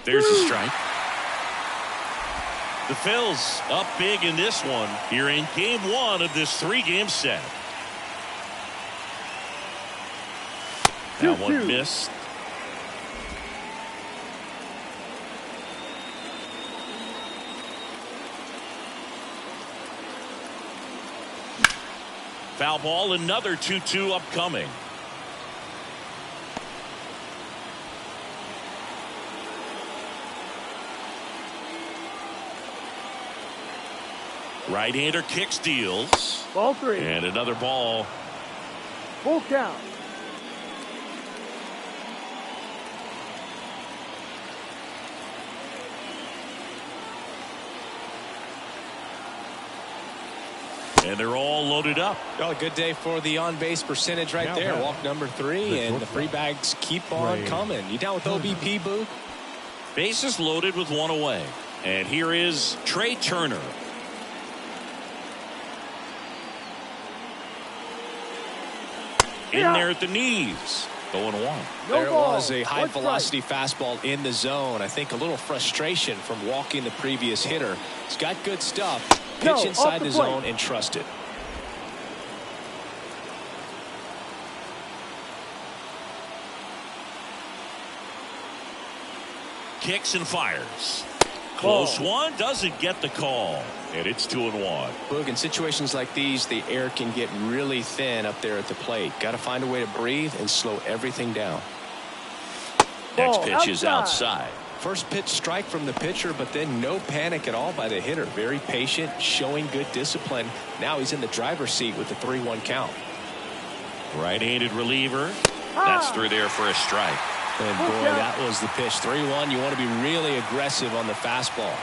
There's the strike. The Phils up big in this one here in game 1 of this 3-game set. That one missed. Foul ball, another 2-2 upcoming. Right-hander kicks, deals. Ball 3. And another ball. Full count. And they're all loaded up. Well, a good day for the on-base percentage right there. Walk number 3, and the free bags keep on coming. You down with OBP, Boo? Bases loaded with 1 away. And here is Trey Turner. In there at the knees. 0-1. There was a high-velocity fastball in the zone. I think a little frustration from walking the previous hitter. He's got good stuff. Pitch inside the zone and trust it. Kicks and fires. Close one, doesn't get the call. And it's 2-1. Boog, in situations like these, the air can get really thin up there at the plate. Got to find a way to breathe and slow everything down. Next pitch is outside. First pitch strike from the pitcher, but then no panic at all by the hitter. Very patient, showing good discipline. Now he's in the driver's seat with the 3-1 count. Right-handed reliever. That's through there for a strike. And boy, that was the pitch. 3-1. You want to be really aggressive on the fastball.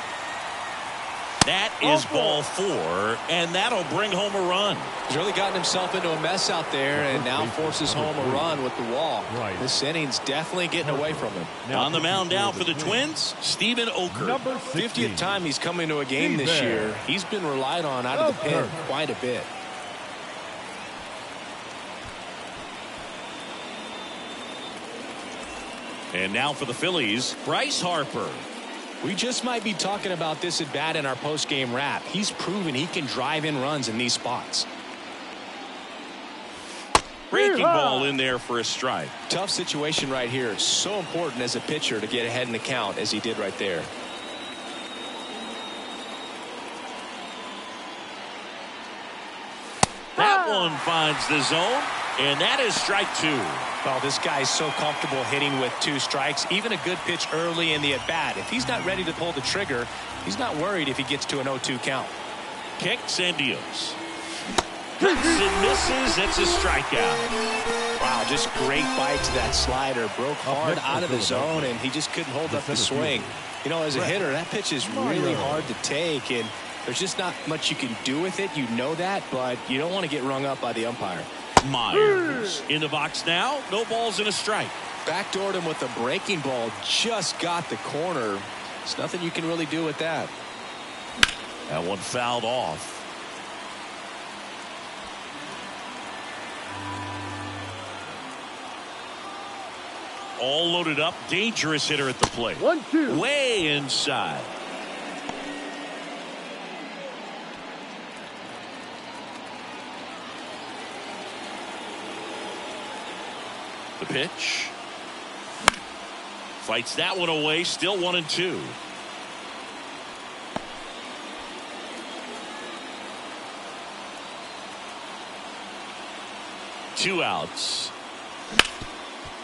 That is ball 4, and that'll bring home a run. He's really gotten himself into a mess out there, and now forces home a run with the walk. This inning's definitely getting away from him. On the mound now for the Twins, Stephen Oker. 50th time he's coming to a game this year. He's been relied on out of the pen quite a bit. And now for the Phillies, Bryce Harper. We just might be talking about this at bat in our post-game wrap. He's proven he can drive in runs in these spots. Breaking ball in there for a strike. Tough situation right here. So important as a pitcher to get ahead in the count as he did right there. That one finds the zone, and that is strike 2. Well, this guy's so comfortable hitting with 2 strikes. Even a good pitch early in the at-bat. If he's not ready to pull the trigger, he's not worried if he gets to an 0-2 count. Kicks and deals. Hits and misses. It's a strikeout. Wow, just great bite to that slider. Broke hard out of the zone, and he just couldn't hold up the swing. You know, as a hitter, that pitch is really hard to take, and there's just not much you can do with it. You know that, but you don't want to get rung up by the umpire. Myers in the box now. No balls and a strike. Backdoored him with a breaking ball. Just got the corner. There's nothing you can really do with that. That one fouled off. All loaded up. Dangerous hitter at the plate. 1-2. Way inside. The pitch. Fights that one away. Still 1-2. Two outs.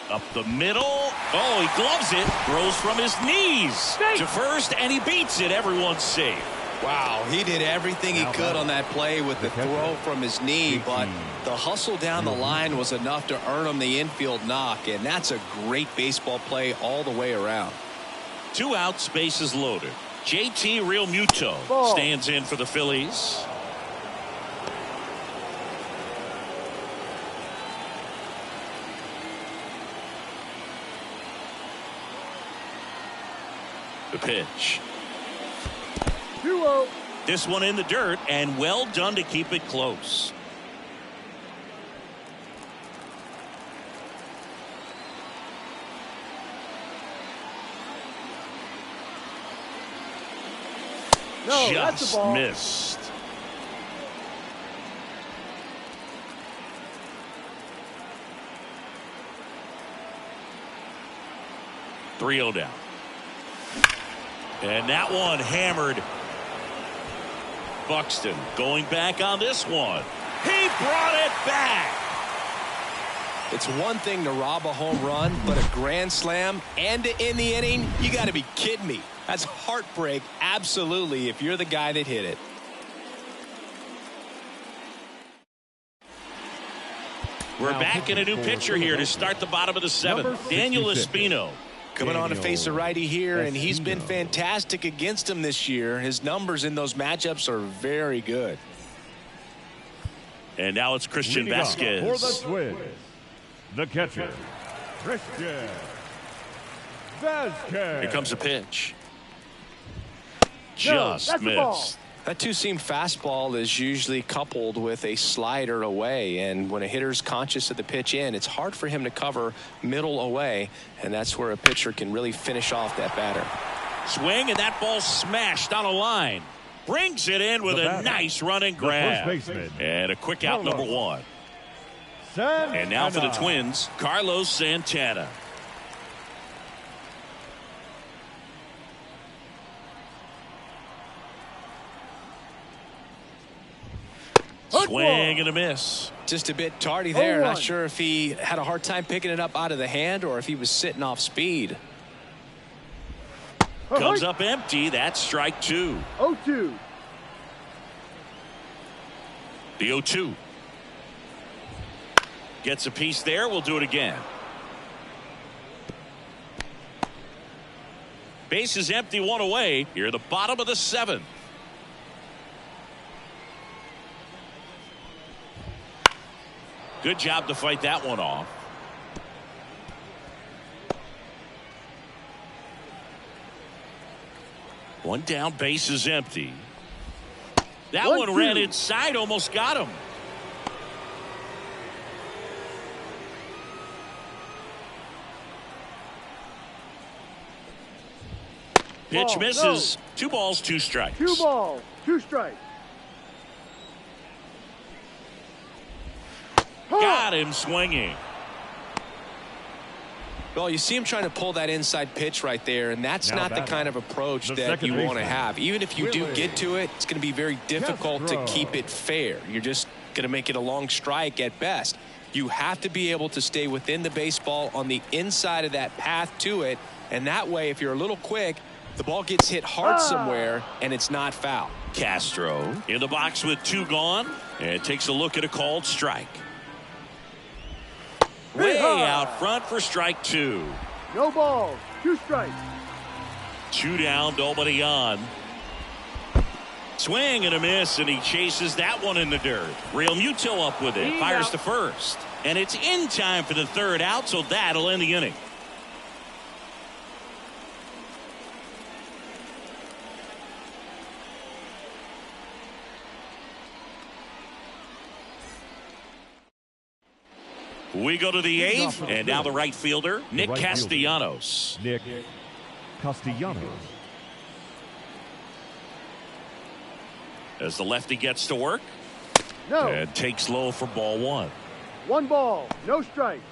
Up the middle. Oh, he gloves it. Throws from his knees to first, and he beats it. Everyone's safe. Wow, he did everything he could on that play with the throw from his knee, but the hustle down the line was enough to earn him the infield knock, and that's a great baseball play all the way around. 2 outs, bases loaded. JT Real Muto stands in for the Phillies. The pitch. 2-0. This one in the dirt, and well done to keep it close. No, that's Just the ball. missed. Three-0 down. And that one hammered. Buxton going back on this one. He brought it back. It's one thing to rob a home run, but a grand slam and to end the inning, you got to be kidding me. That's heartbreak, absolutely, if you're the guy that hit it. We're back in a new pitcher here to start the bottom of the 7th. Daniel Espino. Coming on to face a righty here, and he's been fantastic against him this year. His numbers in those matchups are very good. And now it's Christian Leading off Vasquez. for the Twins, the catcher, Christian Vasquez. Here comes a pitch. Just missed. That two-seam fastball is usually coupled with a slider away, and when a hitter's conscious of the pitch in, it's hard for him to cover middle away, and that's where a pitcher can really finish off that batter. Swing, and that ball smashed on a line. Brings it in with a nice running grab. And a quick out, number one. And now for the Twins, Carlos Santana. Swing and a miss. Just a bit tardy there. Not sure if he had a hard time picking it up out of the hand or if he was sitting off speed. Comes up empty. That's strike two. 0-2. The 0-2. Gets a piece there. We'll do it again. Base is empty, one away. Here at the bottom of the seventh. Good job to fight that one off. One down, base is empty. That one ran inside, almost got him. Pitch misses. 2 balls, 2 strikes. 2 balls, 2 strikes. Got him swinging. Well, you see him trying to pull that inside pitch right there, and that's not the kind of approach that you want to have. Even if you do get to it, it's going to be very difficult to keep it fair. You're just going to make it a long strike at best. You have to be able to stay within the baseball on the inside of that path to it, and that way, if you're a little quick, the ball gets hit hard somewhere, and it's not foul. Castro in the box with 2 gone, and takes a look at a called strike. Way out front for strike 2. No balls, 2 strikes. 2 down, nobody on. Swing and a miss, and he chases that one in the dirt. Real Muto up with it, fires to first. And it's in time for the 3rd out, so that'll end the inning. We go to the 8th, and now the right fielder, Nick Castellanos. Nick Castellanos. As the lefty gets to work. And takes low for ball 1. 1 ball, no strikes.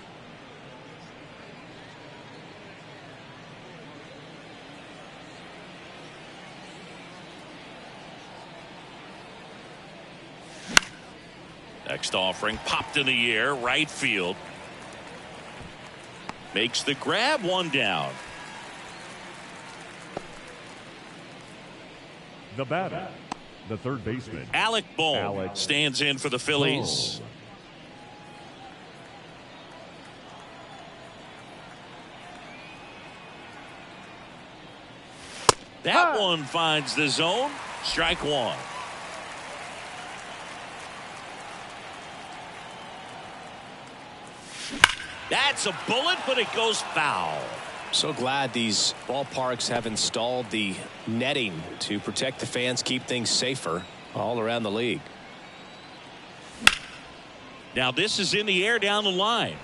Next offering popped in the air, right field. Makes the grab, 1 down. The batter, the 3rd baseman, Alec Bohm stands in for the Phillies. That one finds the zone. Strike 1. That's a bullet, but it goes foul. So glad these ballparks have installed the netting to protect the fans, keep things safer all around the league. Now this is in the air down the line.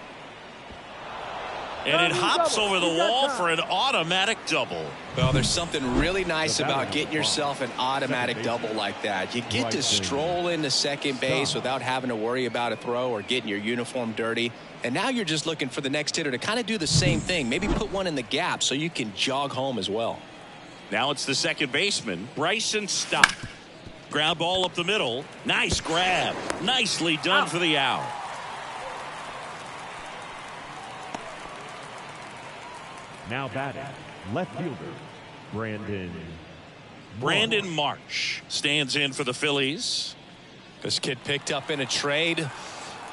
And it hops over the wall for an automatic double. Well, there's something really nice about getting yourself an automatic double like that. You get to stroll into second base without having to worry about a throw or getting your uniform dirty. And now you're just looking for the next hitter to kind of do the same thing. Maybe put one in the gap so you can jog home as well. Now it's the second baseman, Bryson Stott. Ground ball up the middle. Nice grab. Nicely done for the out. Now batting, left fielder, Brandon Marsh stands in for the Phillies. This kid picked up in a trade.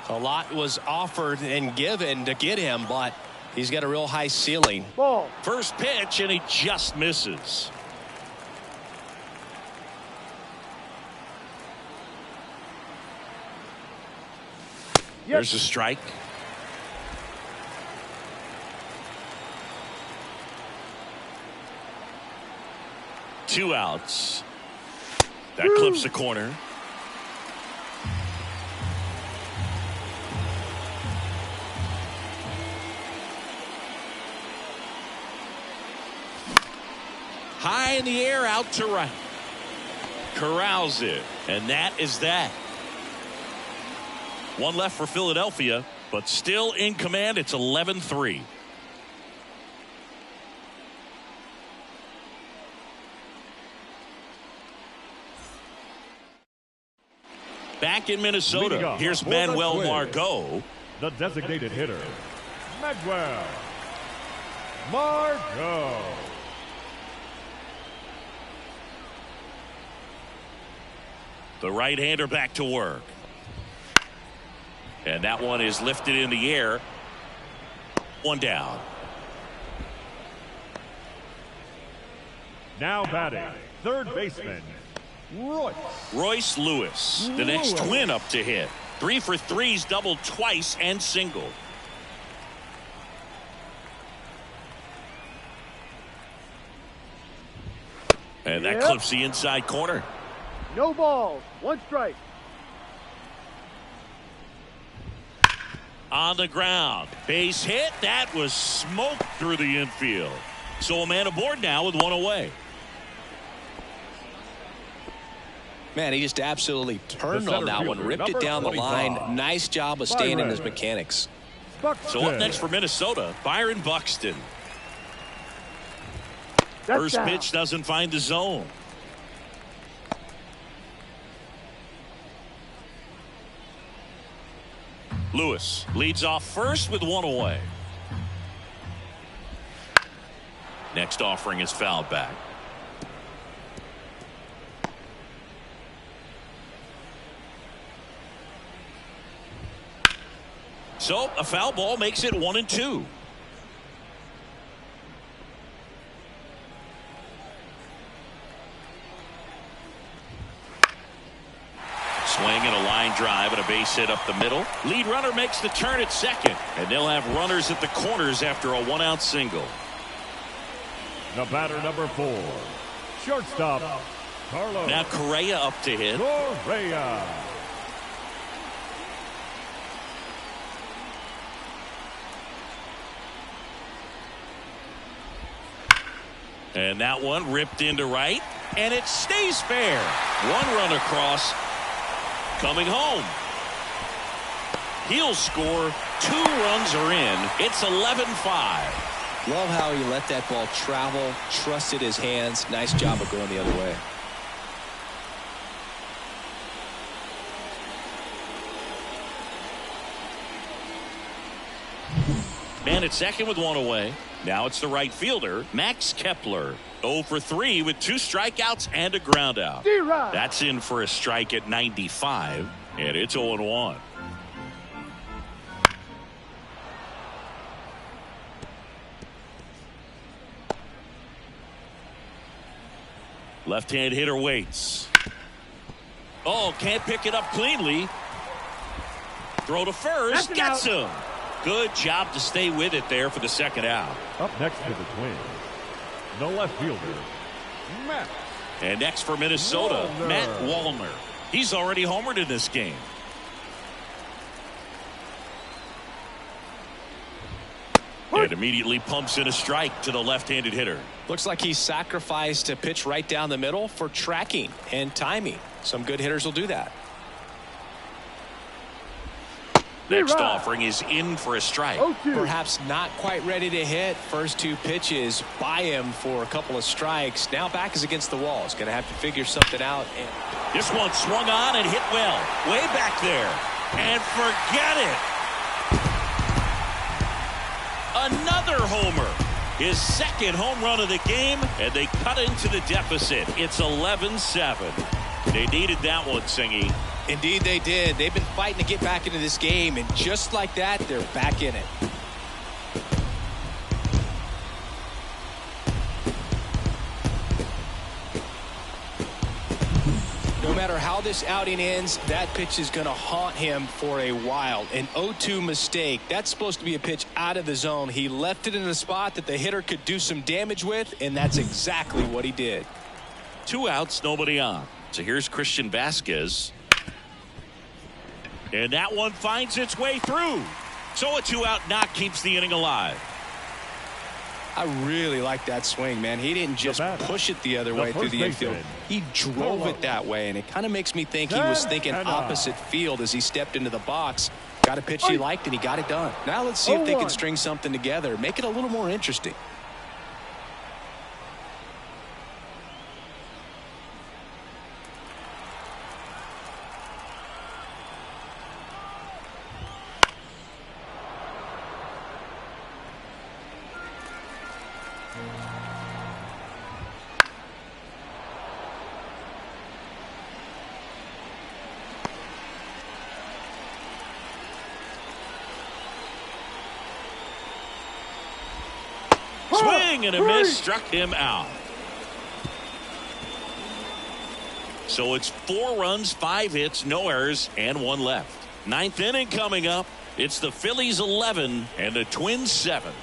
A lot was offered and given to get him, but he's got a real high ceiling. Ball. First pitch, and he just misses. There's a strike. Two outs. That clips the corner. High in the air, out to right. Corrals it, and that is that. One left for Philadelphia, but still in command. It's 11-3. Back in Minnesota, here's Manuel Margot. The designated hitter, Manuel Margot. The right-hander back to work. And that one is lifted in the air. One down. Now batting, third baseman, Royce Lewis, the next twin up to hit. 3 for 3's doubled twice and singled. And that clips the inside corner. No balls. One strike. On the ground. Base hit. That was smoked through the infield. So a man aboard now with one away. Man, he just absolutely turned on that one. Ripped it down the line. Nice job of staying in his mechanics. So up next for Minnesota, Byron Buxton. First pitch doesn't find the zone. Lewis leads off first with one away. Next offering is fouled back. So a foul ball makes it 1-2. Swing and a line drive and a base hit up the middle. Lead runner makes the turn at second, and they'll have runners at the corners after a one-out single. The batter, number 4, shortstop, Carlos. Now Correa up to hit. Correa. And that one ripped into right, and it stays fair. One run across, coming home. He'll score. 2 runs are in. It's 11-5. Love how he let that ball travel, trusted his hands. Nice job of going the other way. Man at second with one away. Now it's the right fielder, Max Kepler. 0 for 3 with 2 strikeouts and a ground out. That's in for a strike at 95, and it's 0-1. Left-hand hitter waits. Oh, can't pick it up cleanly. Throw to first, gets him. Good job to stay with it there for the second out. Up next to the Twins, the left fielder, Matt. And next for Minnesota, Matt Wallner. He's already homered in this game. And immediately pumps in a strike to the left-handed hitter. Looks like he sacrificed a pitch right down the middle for tracking and timing. Some good hitters will do that. Next offering is in for a strike. Perhaps not quite ready to hit. First 2 pitches by him for a couple of strikes. Now back is against the wall. He's going to have to figure something out. And this one swung on and hit well. Way back there. And forget it. Another homer. His second home run of the game, and they cut into the deficit. It's 11-7. They needed that one, Singy. Indeed they did. They've been fighting to get back into this game, and just like that, they're back in it. matter how this outing ends, that pitch is going to haunt him for a while. An 0-2 mistake. That's supposed to be a pitch out of the zone. He left it in a spot that the hitter could do some damage with, and that's exactly what he did. 2 outs, nobody on. So here's Christian Vasquez. And that one finds its way through. So a 2-out knock keeps the inning alive. I really like that swing, man. He didn't just push it the other way through the infield. He drove it that way, and it kind of makes me think he was thinking opposite field as he stepped into the box. Got a pitch he liked, and he got it done. Now let's see if they can string something together, make it a little more interesting. Swing and a miss, struck him out. So it's 4 runs, 5 hits, no errors, and 1 left. 9th inning coming up. It's the Phillies 11 and the Twins 7.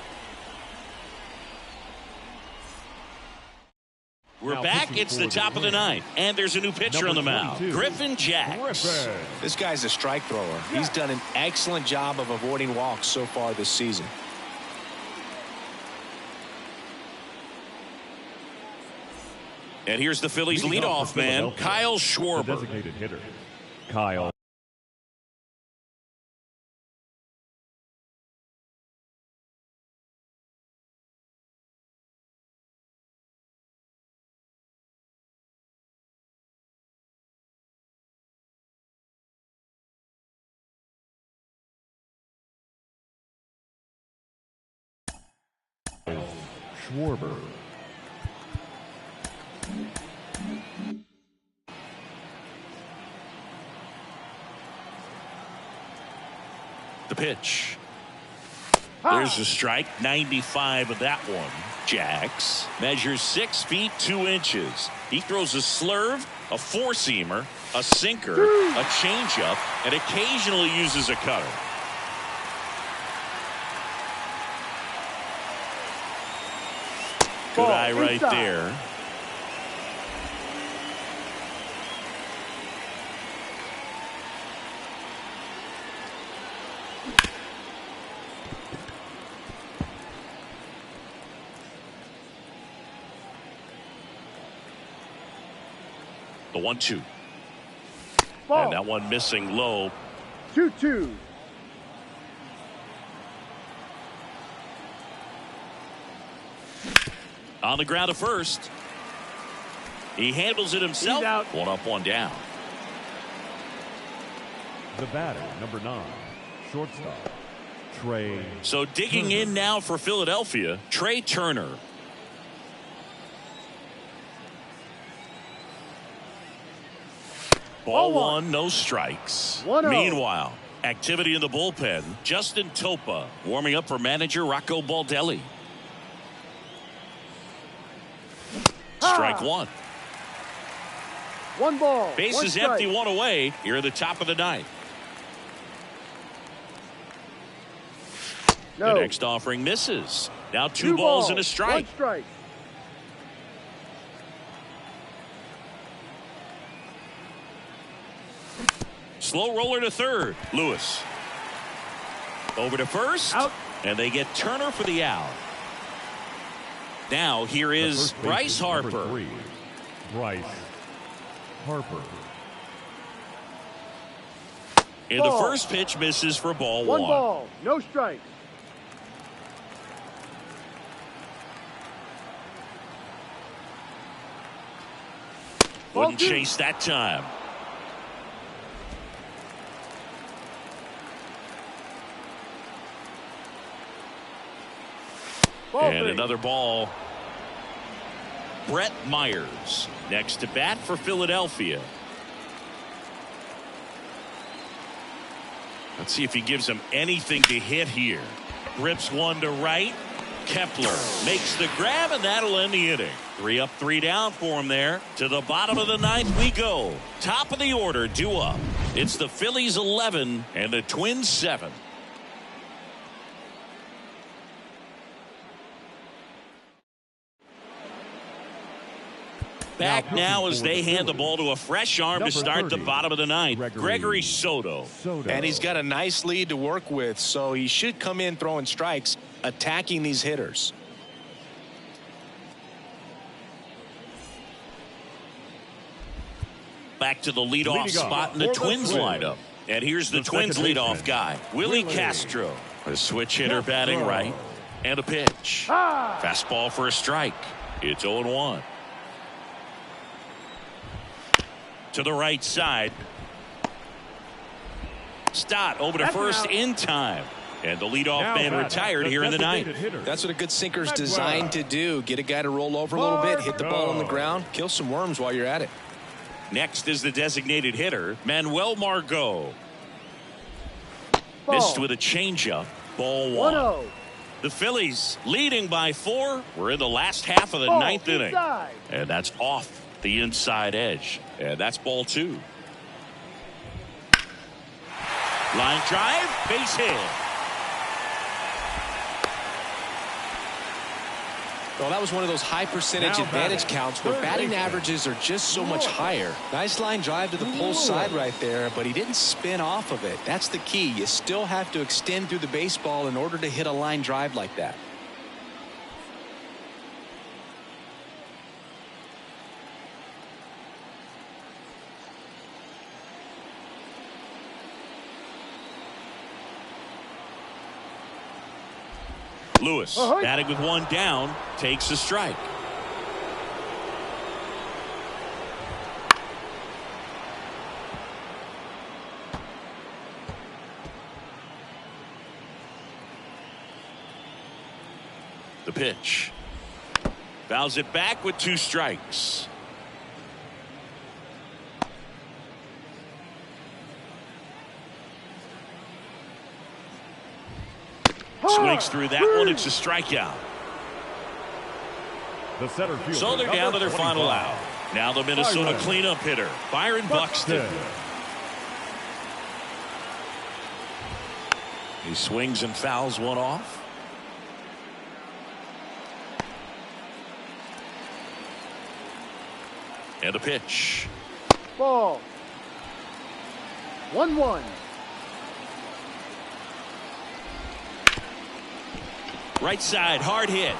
We're back. It's the top of the 9th, and there's a new pitcher on the mound, Griffin Jacks. This guy's a strike thrower. He's done an excellent job of avoiding walks so far this season. And here's the Phillies leadoff man, Kyle Schwarber. The designated hitter, Kyle. Schwarber. The pitch. There's a strike. 95 of that one. Jacks measures 6 feet 2 inches. He throws a slurve, a 4-seamer, a sinker, a changeup, and occasionally uses a cutter. Good eye right there. The 1-2. And that one missing low. 2-2. On the ground to first. He handles it himself. He's out. 1 up, 1 down. The batter, number 9, shortstop, Trey. So digging in now for Philadelphia, Trey Turner. Ball 1, no strikes. 1-0. Meanwhile, activity in the bullpen. Justin Topa warming up for manager Rocco Baldelli. Strike 1. 1 ball. Bases 1 empty, 1 away. Here at the top of the 9th. No. The next offering misses. Now 2 2 balls and a strike. 1 strike. Slow roller to third. Lewis. Over to first. Out. And they get Turner for the out. Now here is Bryce Harper. 3, Bryce Harper. And the first pitch misses for ball 1. 1 ball. No strike. Wouldn't chase that time. And another ball. Brett Myers next to bat for Philadelphia. Let's see if he gives him anything to hit here. Grips one to right. Kepler makes the grab, and that'll end the inning. 3 up, 3 down for him there. To the bottom of the ninth we go. Top of the order, due up. It's the Phillies 11 and the Twins 7. Back now as they hand the ball to a fresh arm to start the bottom of the ninth. Gregory Soto. And he's got a nice lead to work with, so he should come in throwing strikes, attacking these hitters. Back to the leadoff spot in the Twins lineup. And here's the Twins leadoff guy, Willie Castro. A switch hitter batting right. And a pitch. Fastball for a strike. It's 0-1. To the right side. Stott over to first in time. And the leadoff man retired here in the ninth. That's what a good sinker's designed to do. Get a guy to roll over a little bit, hit the ball on the ground, kill some worms while you're at it. Next is the designated hitter, Manuel Margot. Missed with a changeup. Ball 1. The Phillies leading by 4. We're in the last half of the ninth inning. And that's off the inside edge. And that's ball 2. Line drive, base hit. Well, that was one of those high percentage advantage counts where batting averages are just so much higher. Nice line drive to the pole side right there, but he didn't spin off of it. That's the key. You still have to extend through the baseball in order to hit a line drive like that. Lewis batting with 1 down, takes a strike. The pitch. Fouls it back with 2 strikes. Swings through that one. It's a strikeout. The center fielder, so they're down to their final out. Now the Minnesota cleanup hitter, Byron Buxton. He swings and fouls one off. And a pitch. Ball. 1-1. Right side, hard hit.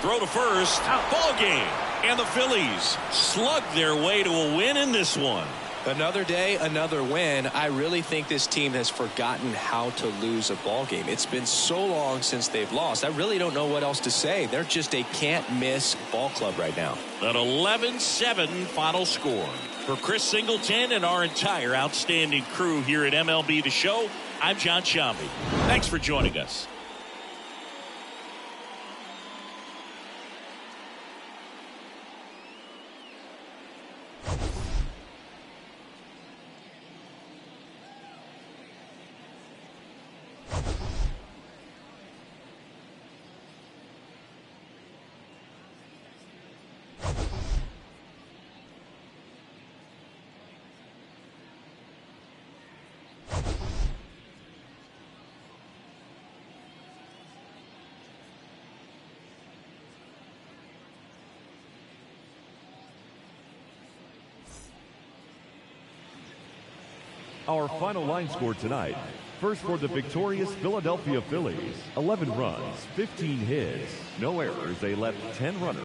Throw to first. Ball game. And the Phillies slug their way to a win in this one. Another day, another win. I really think this team has forgotten how to lose a ball game. It's been so long since they've lost. I really don't know what else to say. They're just a can't-miss ball club right now. An 11-7 final score. For Chris Singleton and our entire outstanding crew here at MLB The Show, I'm John Shambi. Thanks for joining us. Our final line score tonight. First for the victorious Philadelphia Phillies, 11 runs, 15 hits, no errors. They left 10 runners.